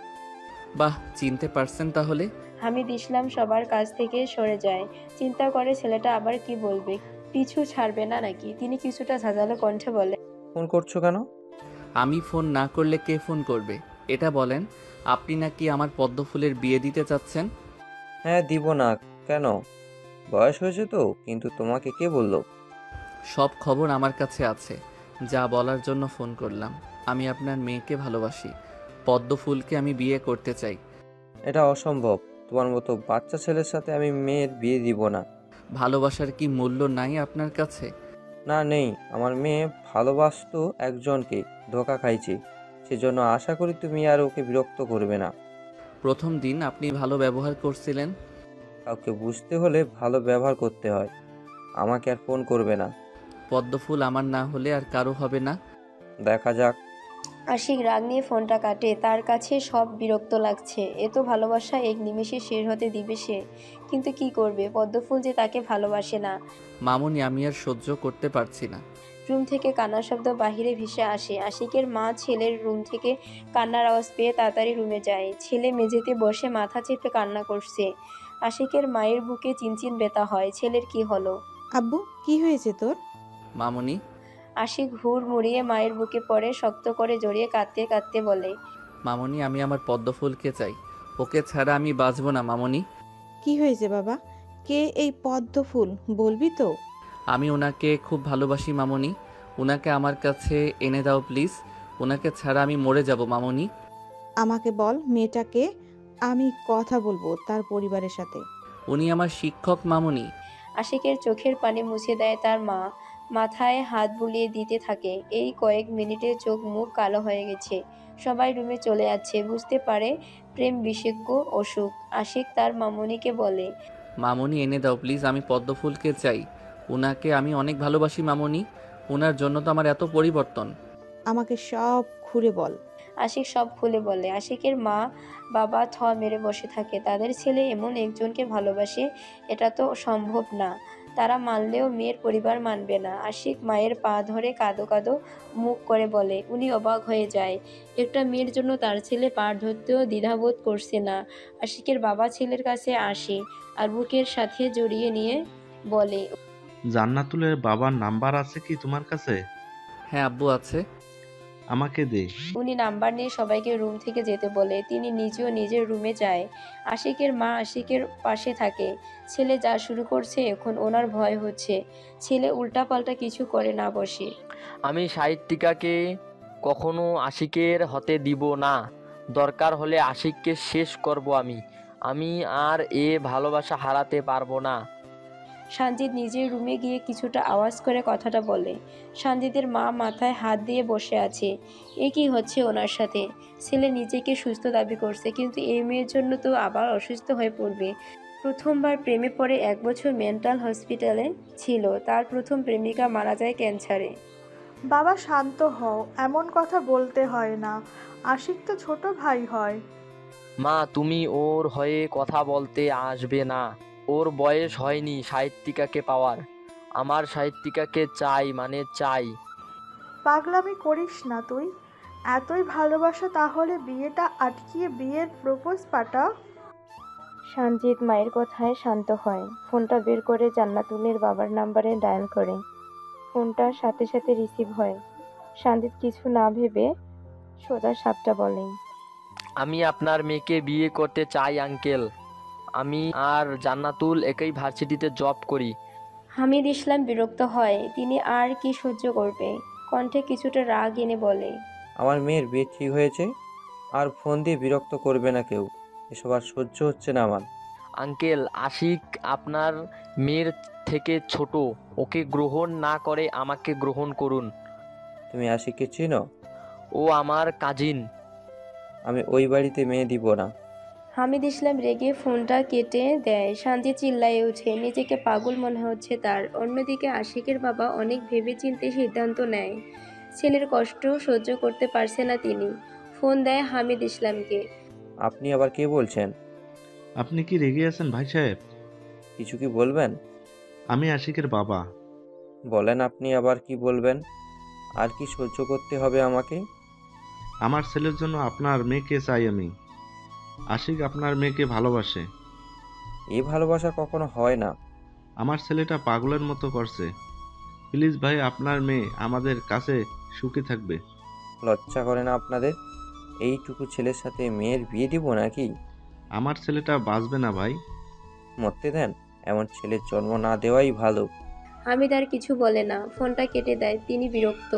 বাহ, চিনতে পারছেন তাহলে? হামিদ ইসলাম সবার কাছ থেকে সরে যায়। চিন্তা করে ছেলেটা আবার কি বলবে, পিছু ছাড়বে না নাকি। তিনি কিছুটা ঝাঁঝালো কণ্ঠে বলে, ফোন করছো কেন? আমি ফোন না করলে কে ফোন করবে? এটা বলেন, আপনি নাকি আমার পদ্মফুলের বিয়ে দিতে চাচ্ছেন? হ্যাঁ, দিব না কেন? বয়স হয়েছে তো। কিন্তু তোমাকে কে বললো? সব খবর আমার কাছে আছে, যা বলার জন্য ফোন করলাম। আমি আপনার মেয়েকে ভালোবাসি, পদ্মফুলকে আমি বিয়ে করতে চাই। এটা অসম্ভব। তোমার মতো বাচ্চা ছেলের সাথে আমি মেয়ের বিয়ে দিব না। ভালোবাসার কি মূল্য নাই আপনার কাছে? না, নেই। আমার মেয়ে ভালোবাসতো একজনকে, ধোকা খাইছে। সেজন্য আশা করি তুমি আর ওকে বিরক্ত করবে না। প্রথম দিন আপনি ভালো ব্যবহার করছিলেন। কাউকে বুঝতে হলে ভালো ব্যবহার করতে হয়। আমাকে আর ফোন করবে না। পদ্মফুল আমার না হলে আর কারো হবে না। দেখা যাক। আশিক রাগ নিয়ে ফোনটা কাটে। তার কাছে সব বিরক্ত লাগছে। এত ভালোবাসা এক নিমেষে শেষ হতে দিবে সে? কিন্তু কি করবে, পদ্মফুল যে তাকে ভালোবাসে না। মামুনি, আমি আর সহ্য করতে পারছি না। রুম থেকে কান্নার শব্দ বাহিরে ভেসে আসে। আশিকের মা ছেলের রুম থেকে কান্নার আওয়াজ পেয়ে তাড়াতাড়ি রুমে যায়। ছেলে মেঝেতে বসে মাথা চেপে কান্না করছে। আশিকের মায়ের বুকে চিনচিন ব্যথা হয়। ছেলের কি হলো? আব্বু, কি হয়েছে তোর? মামুনি, আশিক হুড় মুড়িয়ে মায়ের বুকে পড়ে শক্ত করে জড়িয়ে কাঁদতে কাঁদতে বলে, মামুনি, আমি আমার পদ্মফুলকে চাই। ওকে ছাড়া আমি বাঁচব না মামুনি। কি হয়েছে বাবা? কে এই পদ্ম ফুল, বলবি তো? আমি ওনাকে খুব ভালোবাসি মামুনি। ওনাকে আমার কাছে এনে দাও প্লিজ। ওনাকে ছাড়া আমি মরে যাব মামুনি। আমাকে বল মেয়েটাকে, আমি কথা বলবো তার পরিবারের সাথে। উনি আমার শিক্ষক মামুনি। আশিকের চোখের পানি মুছে দেয় তার মা। মাথায় হাত বুলিয়ে দিতে থাকে। এই কয়েক মিনিটে চোখ মুখ কালো হয়ে গেছে। সবাই রুমে চলে যাচ্ছে। বুঝতে পারে প্রেম বিশেষজ্ঞ অসুখ। আশিক তার মামুনিকে বলে, মামুনি এনে দাও প্লিজ, আমি পদ্মফুলকে চাই। ওনাকে আমি অনেক ভালোবাসি মামুনি। ওনার জন্য তো আমার এত পরিবর্তন। আমাকে সব খুলে বল। আশিক সব খুলে বলে। আশিকের মা বাবা মেরে বসে থাকে। তাদের ছেলে এমন একজনকে ভালোবাসে, এটা তো সম্ভব না। তারা মানলেও মেয়ের পরিবার মানবে না। আশিক মায়ের পা ধরে কাঁদো কাঁদো মুখ করে বলে। উনি অবাক হয়ে যায়। একটা মেয়ের জন্য তার ছেলে পা ধরতেও দ্বিধাবোধ করছে না। আশিকের বাবা ছেলের কাছে আসে আর বুকের সাথে জড়িয়ে নিয়ে বলে, জান্নাতুলের বাবার নাম্বার আছে কি তোমার কাছে? হ্যাঁ আব্বু, আছে। আমাকে দে। উনি নাম্বার নিয়ে সবাইকে রুম থেকে যেতে বলে। তিনি নিজেও নিজের রুমে যায়। আশিকের মা আশিকের পাশে থাকে। ছেলে যা শুরু করছে এখন ওনার ভয় হচ্ছে ছেলে উল্টাপাল্টা কিছু করে না বসে। আমি সাহিত্যিকাকে কখনো আশিকের হতে দিব না। দরকার হলে আশিককে শেষ করব আমি আর এ ভালোবাসা হারাতে পারবো না। সঞ্জিত নিজের রুমে গিয়ে কিছুটা আওয়াজ করে কথাটা বলে। সঞ্জিতের মা মাথায় হাত দিয়ে বসে আছে। এ কি হচ্ছে ওনার সাথে? ছেলে নিজেকে সুস্থ দাবি করছে, কিন্তু এই মেয়ের জন্য তো আবার অসুস্থ হয়ে পড়বে। প্রথমবার প্রেমে পড়ে 1 বছর মেন্টাল হসপিটালে ছিল। তার প্রথম প্রেমিকা মারা যায় ক্যান্সারে। বাবা শান্ত হও, এমন কথা বলতে হয় না। আশিক তো ছোট ভাই হয়। মা, তুমি ওর হয়ে কথা বলতে আসবে না। ওর বয়স হয়নি সাহিত্যিকাকে পাওয়ার। আমার সাহিত্যিকাকে চাই, মানে চাই। পাগলামি করিস না তুই। এতই ভালোবাসা তাহলে বিয়েটা আটকিয়ে বিয়ের প্রপোজ পাঠা। সঞ্জিত মায়ের কথায় শান্ত হয়। ফোনটা বের করে জান্নাতুলের বাবার নাম্বারে ডায়াল করে। ফোনটা সাথে সাথে রিসিভ হয়। সঞ্জিত কিছু না ভেবে সোজা সাপটা বলে, আমি আপনার মেয়েকে বিয়ে করতে চাই আঙ্কেল। আমি আর জান্নাতুল একই ভার্সিটিতে জব করি। হামিদ ইসলাম বিরক্ত হয়। তিনি আর কি সহ্য করবে? কণ্ঠে কিছুটা রাগ এনে বলে। আমার মেয়ের বিয়ে ঠিক হয়েছে, আর ফোন দিয়ে বিরক্ত করবে না কেউ। এসব আর সহ্য হচ্ছে না আমার। আঙ্কেল, আশিক আপনার মেয়ের থেকে ছোট, ওকে গ্রহণ না করে আমাকে গ্রহণ করুন। তুমি আশিককে চিনো? ও আমার কাজিন। আমি ওই বাড়িতে মেয়ে দিব না। হামিদ ইসলাম রেগে ফোনটা কেটে দেয়। সানজিদ চিল্লায়ে ওঠে, নিজেকে পাগল মনে হচ্ছে তার। অন্যদিকে আশিকের বাবা অনেক ভেবেচিন্তে সিদ্ধান্ত নেয়। ছেলের কষ্ট সহ্য করতে পারছে না তিনি। ফোন দেয় হামিদ ইসলামকে। আপনি আবার কে বলছেন? আপনি কি রেগে আছেন ভাই সাহেব? কিছু কি বলবেন? আমি আশিকের বাবা। বলেন, আপনি আবার কি বলবেন? আর কি সহ্য করতে হবে আমাকে? আমার ছেলের জন্য আপনার মেয়েকে চাই আমি। আশিক আপনার মেয়েকে ভালোবাসে। এই ভালোবাসা কখনো হয় না। আমার ছেলেটা পাগলের মতো করছে। প্লিজ ভাই, আপনার মেয়ে আমাদের কাছে সুখী থাকবে। লজ্জা করে না আপনাদের? এইটুকু ছেলের সাথে মেয়ের বিয়ে দিব নাকি? আমার ছেলেটা বাঁচবে না ভাই। মরতে দেন, এমন ছেলের জন্ম না দেওয়াই ভালো। হামিদ আর কিছু বলে না, ফোনটা কেটে দেয়। তিনি বিরক্ত।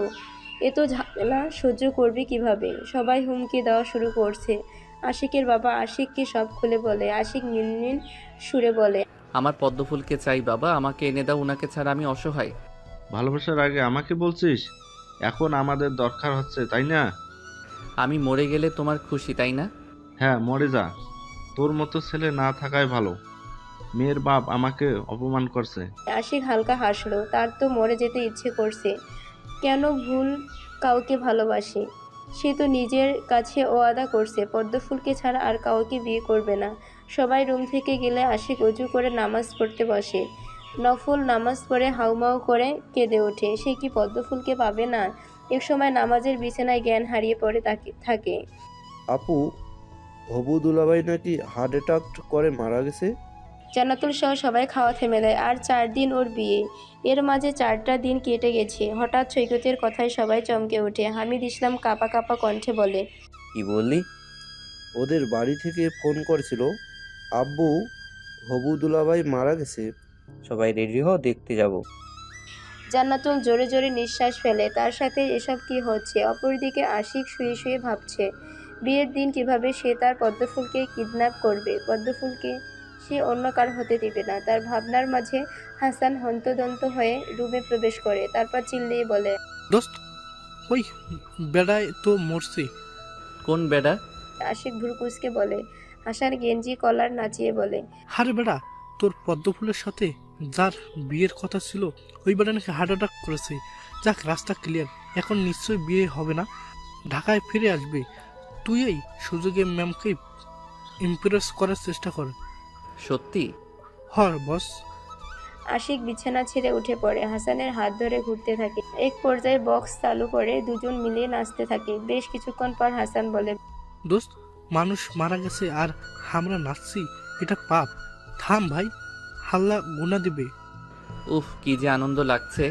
এত ঝামেলা সহ্য করবে কিভাবে? সবাই হুমকি দেওয়া শুরু করছে। আশিকের বাবা আশিককে সব খুলে বলে। আশিক মিনমিন সুরে বলে, আমার পদ্মফুলকে চাই বাবা, আমাকে এনে দাও, উনাকে ছাড়া আমি অসহায়। ভালোবাসার আগে আমাকে বলছিস? এখন আমাদের দরকার হচ্ছে, তাই না? আমি মরে গেলে তোমার খুশি, তাই না? হ্যাঁ, মরে যা। তোর মতো ছেলে না থাকাই ভালো। মেয়ের বাপ আমাকে অপমান করছে। আশিক হালকা হাসলো। তার তো মরে যেতে ইচ্ছে করছে। কেন ভুল কাউকে ভালোবাসে? সে তো নিজের কাছে ওয়াদা করছে পদ্মফুলকে ছাড়া আর কাউকে বিয়ে করবে না। সবাই রুম থেকে গেলে আশিক অজু করে নামাজ পড়তে বসে। নফল নামাজ পড়ে হাউমাউ করে কেঁদে ওঠে। সে কি পদ্মফুলকে পাবে না? এক সময় নামাজের বিছানায় জ্ঞান হারিয়ে পড়ে থাকে। আপু, হবু দুলাভাই নাকি হার্ট অ্যাটাক করে মারা গেছে। জান্নাতুল সহ সবাই খাওয়া থেমে দেয়। আর 4 দিন ওর বিয়ে। এর মাঝে 4টা দিন কেটে গেছে। হঠাৎ সৈকতের কথায় সবাই চমকে ওঠে। হামিদ ইসলাম কাঁপা কাঁপা কণ্ঠে বলে, কি বললি? ওদের বাড়ি থেকে ফোন করেছিল, আব্বু, হবু দুলাভাই মারা গেছে। সবাই রেডি হও, দেখতে যাব। জান্নাতুল জোরে জোরে নিঃশ্বাস ফেলে। তার সাথে এসব কি হচ্ছে? অপরদিকে আশিক শুয়ে শুয়ে ভাবছে বিয়ের দিন কিভাবে সে তার পদ্মফুলকে কিডন্যাপ করবে। পদ্মফুলকে সে অন্য কার হতে দিবে না। তার ভাবনার মাঝে হাসান হন্তদন্ত হয়ে রুমে প্রবেশ করে। তারপর চিল্লিয়ে বলে, দোস্ত, ওই বেড়ায় তো মরছি। কোন বেডা? আশিক ভুরকুচকে বলে। হাসান গেঞ্জি কলার নাচিয়ে বলে, আরে বেড়া, তোর পদ্মফুলের সাথে যার বিয়ের কথা ছিল ওই বেড়া নাকি হার্ট অ্যাটাক করেছে। যাক, রাস্তা ক্লিয়ার। এখন নিশ্চয়ই বিয়ে হবে না, ঢাকায় ফিরে আসবে। তুই এই সুযোগে ম্যামকে ইমপ্রেস করার চেষ্টা কর। সত্যি? হর বস। আশিক বিছানা ছেড়ে উঠে পড়ে। হাসানের হাত ধরে ঘুরতে থাকে। এক পর্যায়ে বক্স চালু করে দুজন মিলিয়ে নাচতে থাকে। বেশ কিছুক্ষণ পর হাসান বলে, দোস্ত, মানুষ মারা গেছে আর আমরা নাচছি, এটা পাপ। থাম ভাই, হাল্লা গুনা দিবে। উফ, কি যে আনন্দ লাগছে।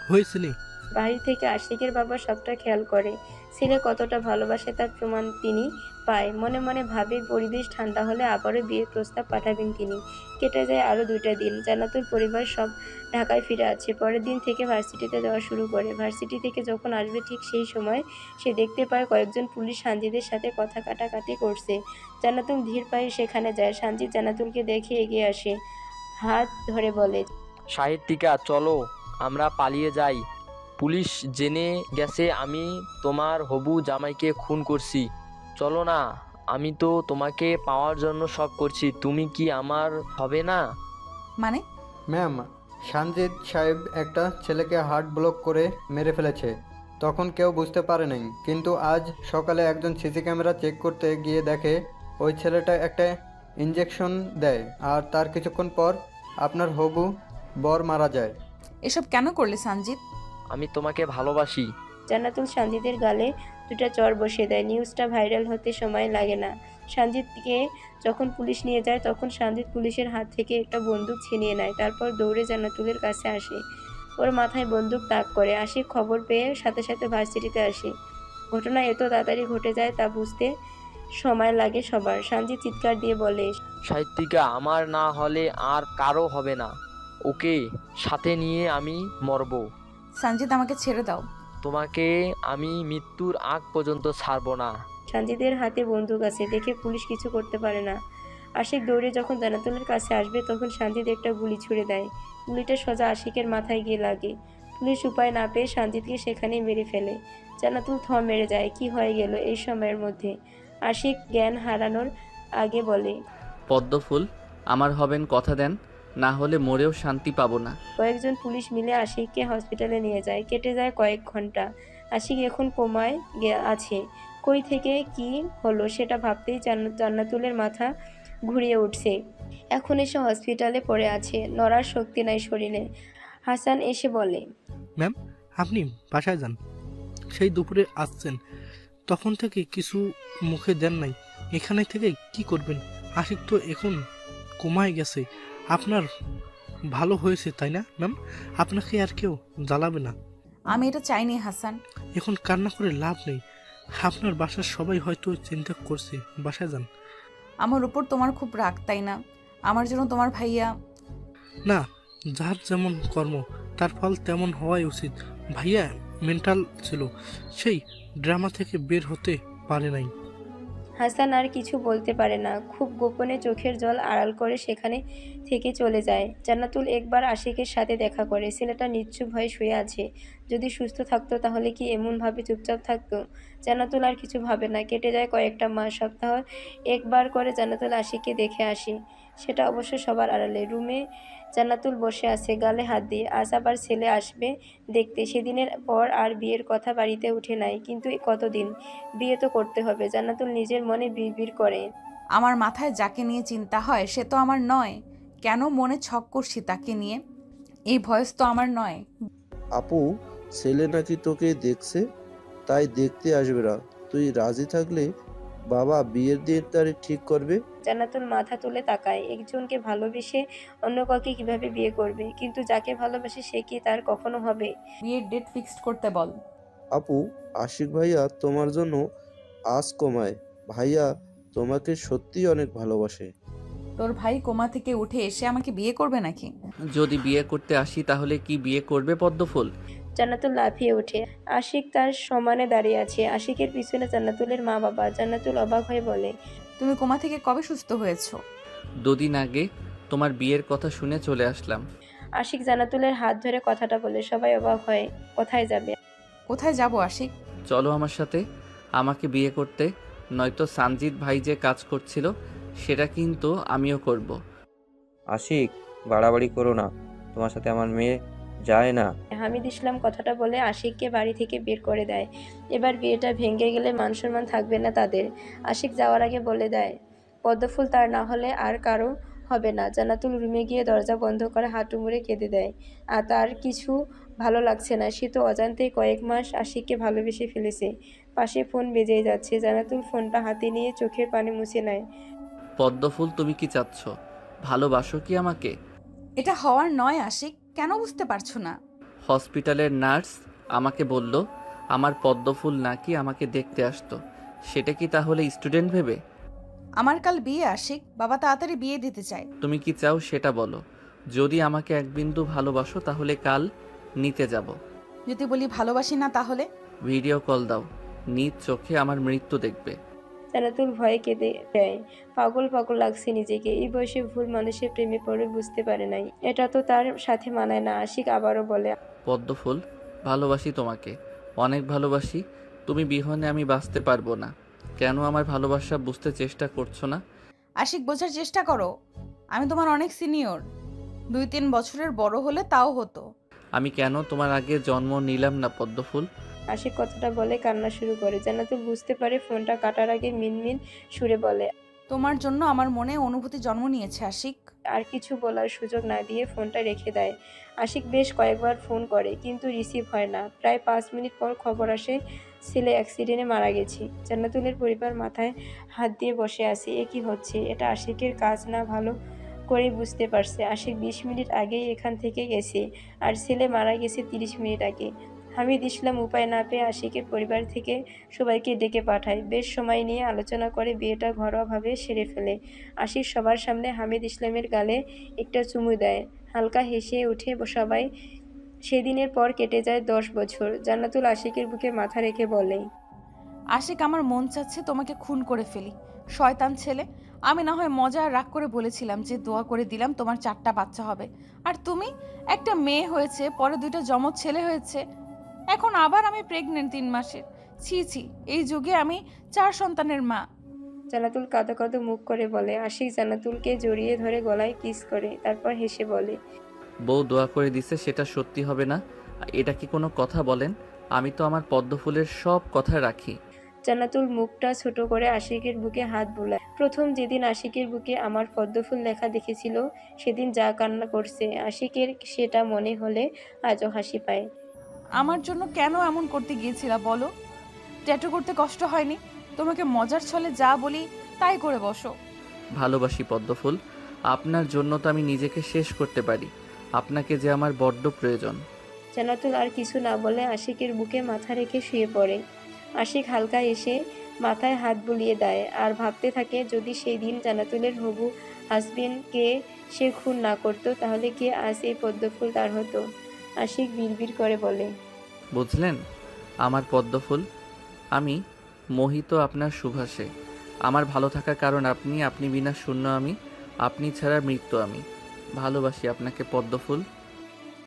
হয়েছে নি? বাড়ি থেকে আশিকের বাবা সবটা খেয়াল করে। ছেলে কতটা ভালোবাসে তার প্রমাণ তিনি পায়। মনে মনে ভাবে পরিবেশ ঠান্ডা হলে আবারও বিয়ের প্রস্তাব পাঠাবেন তিনি। কেটে যায় আরও 2টা দিন। জান্নাতুল পরিবার সব ঢাকায় ফিরে আছে। পরের দিন থেকে ভার্সিটিতে যাওয়া শুরু করে। ভার্সিটি থেকে যখন আসবে ঠিক সেই সময় সে দেখতে পায় কয়েকজন পুলিশ সানজিদের সাথে কথা কাটাকাটি করছে। জান্নাতুল ধীর পায়ে সেখানে যায়। সানজিদ জান্নাতুলকে দেখে এগিয়ে আসে, হাত ধরে বলে, সাহিত্যিকা, চলো আমরা পালিয়ে যাই। পুলিশ জেনে গেছে আমি তোমার হবু জামাইকে খুন করছি। চলো না, আমি তো তোমাকে পাওয়ার জন্য সব করছি। তুমি কি আমার হবে না? মানে? ম্যাম, সানজিদ সাহেব একটা ছেলেকে হার্ট ব্লক করে মেরে ফেলেছে। তখন কেউ বুঝতে পারে নাই, কিন্তু আজ সকালে একজন সিসি ক্যামেরা চেক করতে গিয়ে দেখে ওই ছেলেটা একটা ইঞ্জেকশন দেয়, আর তার কিছুক্ষণ পর আপনার হবু বর মারা যায়। এসব কেন করলে সানজিদ? আমি তোমাকে ভালোবাসি। জান্নাতুল সানজিদের গালে 2টা চড় বসিয়ে দেয়। নিউজটা ভাইরাল হতে সময় লাগে না। সানজিদকে যখন পুলিশ নিয়ে যায় তখন সানজিদ পুলিশের হাত থেকে একটা বন্দুক ছিনিয়ে নেয়। তারপর দৌড়ে জান্নাতুলের কাছে আসে। ওর মাথায় বন্দুক তাক করে। আশিক খবর পেয়ে সাথে সাথে ভার্সিটিতে আসে। ঘটনা এত তাড়াতাড়ি ঘটে যায় তা বুঝতে সময় লাগে সবার। সানজিদ চিৎকার দিয়ে বলে, সাহিত্যিকা, আমার না হলে আর কারো হবে না। ওকে সাথে নিয়ে আমি মরবো। সানজিদ, আমাকে ছেড়ে দাও। তোমাকে আমি মৃত্যুর আগ পর্যন্ত ছাড়বো না। সানজিদের হাতে বন্দুক আছে দেখে পুলিশ কিছু করতে পারে না। আশিক দৌড়ে যখন জান্নাতুলের কাছে আসবে তখন সানজিদ একটা গুলি ছুড়ে দেয়। গুলিটা সোজা আশিকের মাথায় গিয়ে লাগে। পুলিশ উপায় না পেয়ে সানজিদকে সেখানেই মেরে ফেলে। জান্নাতুল থম মেরে যায়। কি হয়ে গেল এই সময়ের মধ্যে? আশিক জ্ঞান হারানোর আগে বলে, পদ্মফুল, আমার হবেন, কথা দেন, না হলে মরেও শান্তি পাবো না। কয়েকজন পুলিশ মিলে আশিককে হসপিটালে নিয়ে যায়। কেটে যায় কয়েক ঘন্টা। আশিক এখন কোমায় আছে। কই থেকে কি হলো সেটা ভাবতেই জান্নাতুলের মাথা ঘুরিয়ে উঠছে। এখন এসে হসপিটালে পড়ে আছে, নড়ার শক্তি নাই শরীরে। হাসান এসে বলে, ম্যাম, আপনি বাসায় যান। সেই দুপুরে আসছেন, তখন থেকে কিছু মুখে দেন নাই। এখানে থেকে কি করবেন? আশিক তো এখন কমায় গেছে। আপনার ভালো হয়েছে তাই না ম্যাম? আপনাকে আর কেউ জ্বালাবে না। আমি এটা চাইনি হাসান। এখন কান্না করে লাভ নেই। আপনার বাসার সবাই হয়তো চিন্তা করছে। বাসায় যান। আমার উপর তোমার খুব রাগ তাই না? আমার জন্য তোমার ভাইয়া। না, যার যেমন কর্ম তার ফল তেমন হওয়াই উচিত। ভাইয়া মেন্টাল ছিল, সেই ড্রামা থেকে বের হতে পারে নাই। হাসান আর কিছু বলতে পারে না। খুব গোপনে চোখের জল আড়াল করে সেখানে থেকে চলে যায়। জান্নাতুল একবার আশিকের সাথে দেখা করে। ছেলেটা নিশ্চুপ হয়ে শুয়ে আছে। যদি সুস্থ থাকতো তাহলে কি এমনভাবে চুপচাপ থাকতো? জান্নাতুল আর কিছু ভাবে না। কেটে যায় কয়েকটা মাস, সপ্তাহ। একবার করে জান্নাতুল আশিককে দেখে আসে, সেটা অবশ্য সবার আড়ালে। রুমে জান্নাতুল বসে আছে গালে হাত দিয়ে। আজ আবার ছেলে আসবে দেখতে। সেদিনের পর আর বিয়ের কথা বাড়িতে উঠে নাই। কিন্তু কতদিন? বিয়ে তো করতে হবে। জান্নাতুল নিজের মনে বিড়বিড় করে, আমার মাথায় যাকে নিয়ে চিন্তা হয় সে তো আমার নয়। কেন মনে ছক করছি তাকে নিয়ে? এই ভয়েস তো আমার নয়। আপু, ছেলে নাকি তোকে দেখছে, তাই দেখতে আসবে না। তুই রাজি থাকলে বাবা বিয়ের দিন তারিখ ঠিক করবে। জান্নাতুল মাথা তুলে তাকায়। একজনকে ভালোবেসে অন্য কাউকে কিভাবে বিয়ে করবে? কিন্তু যাকে ভালোবাসে সে কি তার কখনো হবে? বিয়ের ডেট ফিক্সড করতে বল। আপু, আশিক ভাইয়া তোমার জন্য আজ কমায়। ভাইয়া তোমাকে সত্যি অনেক ভালোবাসে। তোর ভাই কোমা থেকে উঠে এসে আমাকে বিয়ে করবে নাকি? যদি বিয়ে করতে আসি তাহলে কি বিয়ে করবে পদ্মফুল? জান্নাতুল লাফিয়ে ওঠে। আশিক তার সমানে দাঁড়িয়ে আছে। আশিকের পিছনে জান্নাতুলের মা বাবা। জান্নাতুল অবাক হয়ে বলে, তুমি কোমা থেকে কবে সুস্থ হয়েছো? 2 দিন আগে তোমার বিয়ের কথা শুনে চলে আসলাম। আশিক জান্নাতুলের হাত ধরে কথাটা বলে। সবাই অবাক হয়। কোথায় যাবে? কোথায় যাব আশিক? চলো আমার সাথে আমাকে বিয়ে করতে, নয়তো সানজিৎ ভাই যে কাজ করছিল সেটা কিন্তু আমিও করব। আশিক, বাড়াবাড়ি করো না, তোমার সাথে আমার মেয়ে যায় না। হামিদ ইসলাম কথাটা বলে আশিককে বাড়ি থেকে বের করে দেয়। এবার বিয়েটা ভেঙে গেলে মান সম্মান থাকবে না তাদের। আশিক যাওয়ার আগে বলে দেয়, পদ্মফুল তার না হলে আর কারো হবে না। জান্নাতুল রুমে গিয়ে দরজা বন্ধ করে হাঁটু মুড়ে কেঁদে দেয়। আর তার কিছু ভালো লাগছে না। সে তো অজান্তেই কয়েক মাস আশিককে ভালোবেসে ফেলেছে। পাশে ফোন বেজেই যাচ্ছে। জান্নাতুল ফোনটা হাতে নিয়ে চোখের পানি মুছে নেয়। পদ্মফুল, তুমি কি চাচ্ছ? ভালোবাসো কি আমাকে? এটা হওয়ার নয় আশিক, কেন বুঝতে পারছো না? হসপিটালের নার্স আমাকে বলল আমার পদ্মফুল নাকি আমাকে দেখতে আসতো। সেটা কি তাহলে স্টুডেন্ট ভেবে? আমার কাল বিয়ে আশিক, বাবা তাড়াতাড়ি বিয়ে দিতে চায়। তুমি কি চাও সেটা বলো। যদি আমাকে এক বিন্দু ভালোবাসো তাহলে কাল নিতে যাব। যদি বলি ভালোবাসি না তাহলে? ভিডিও কল দাও, নিজ চোখে আমার মৃত্যু দেখবে। জান্নাতুল ভয়ে কেঁদে দেয়। পাগল পাগল লাগছে নিজেকে। এই বয়সে ভুল মানুষের প্রেমে পড়ে বুঝতে পারে নাই। এটা তো তার সাথে মানায় না। আশিক আবারও বলে, পদ্মফুল, ভালোবাসি তোমাকে, অনেক ভালোবাসি। তুমি বিহনে আমি বাঁচতে পারবো না। কেন আমার ভালোবাসা বুঝতে চেষ্টা করছো না? আশিক, বোঝার চেষ্টা করো। আমি তোমার অনেক সিনিয়র। 2-3 বছরের বড় হলে তাও হতো। আমি কেন তোমার আগে জন্ম নিলাম না পদ্মফুল? আশিক কথাটা বলে কান্না শুরু করে। জান্নাতুল বুঝতে পারে ফোনটা কাটার আগে মিনমিন সুরে বলে, তোমার জন্য আমার মনে অনুভূতি জন্ম নিয়েছে আশিক। আর কিছু বলার সুযোগ না দিয়ে ফোনটা রেখে দেয়। আশিক বেশ কয়েকবার ফোন করে কিন্তু রিসিভ হয় না। প্রায় 5 মিনিট পর খবর আসে ছেলে অ্যাক্সিডেন্টে মারা গেছে। জান্নাতুলের পরিবার মাথায় হাত দিয়ে বসে আছে। এ কি হচ্ছে? এটা আশিকের কাজ না? ভালো করেই বুঝতে পারছে আশিক 20 মিনিট আগেই এখান থেকে গেছে আর ছেলে মারা গেছে 30 মিনিট আগে। হামিদ ইসলাম উপায় না পেয়ে আশিকের পরিবার থেকে সবাইকে ডেকে পাঠায়। বেশ সময় নিয়ে আলোচনা করে বিয়েটা ঘরোয়াভাবে সেরে ফেলে। আশিক সবার সামনে হামিদ ইসলামের গালে একটা চুমু দেয়। হালকা হেসে উঠে সবাই সেদিনের পর কেটে যায় 10 বছর। জান্নাতুল আশিকের বুকে মাথা রেখে বলে, আশিক, আমার মন চাচ্ছে তোমাকে খুন করে ফেলি। শয়তান ছেলে, আমি না হয় মজা আর রাগ করে বলেছিলাম যে দোয়া করে দিলাম তোমার 4টা বাচ্চা হবে, আর তুমি একটা মেয়ে হয়েছে, পরে 2টা যমজ ছেলে হয়েছে, এখন আবার আমি প্রেগনেন্ট 3 মাসের। ছি ছি, এই যুগে আমি 4 সন্তানের মা। জান্নাতুল কাঁদো কাঁদো মুখ করে বলে। আশিক জান্নাতুলকে জড়িয়ে ধরে গলায় কিস করে, তারপর হেসে বলে, বউ দোয়া করে দিছে সেটা সত্যি হবে না? এটা কি কোনো কথা বলেন? আমি তো আমার পদ্মফুলের সব কথা রাখি। জান্নাতুল মুখটা ছোট করে আশিকের বুকে হাত বুলায়। প্রথম যেদিন আশিকের বুকে আমার পদ্মফুল লেখা দেখেছিল, সেদিন যা কান্না করছে আশিকের সেটা মনে হলে আজও হাসি পায়। আমার জন্য কেন এমন করতে গিয়েছিলা বলো? ট্যাটু করতে কষ্ট হয়নি? তোমাকে মজার ছলে যা বলি তাই করে বসো। ভালোবাসি পদ্মফুল, আপনার জন্য তো আমি নিজেকে শেষ করতে পারি। আপনাকে যে আমার বড্ড প্রয়োজন। জান্নাতুল আর কিছু না বলে আশিকের বুকে মাথা রেখে শুয়ে পড়ে। আশিক হালকা এসে মাথায় হাত বুলিয়ে দেয় আর ভাবতে থাকে, যদি সেই দিন জান্নাতুলের হবু হাজবেন্ডকে সে খুন না করতো, তাহলে কি আজ এই পদ্মফুল তার হতো? আশিক বিড়বিড় করে বলে, বুঝলেন আমার পদ্মফুল, আমি মোহিত আপনার সুভাষে। আমার ভালো থাকার কারণ আপনি, আপনি বিনা শূন্য আমি, আপনি ছাড়া মৃত্যু আমি। ভালোবাসি আপনাকে পদ্মফুল।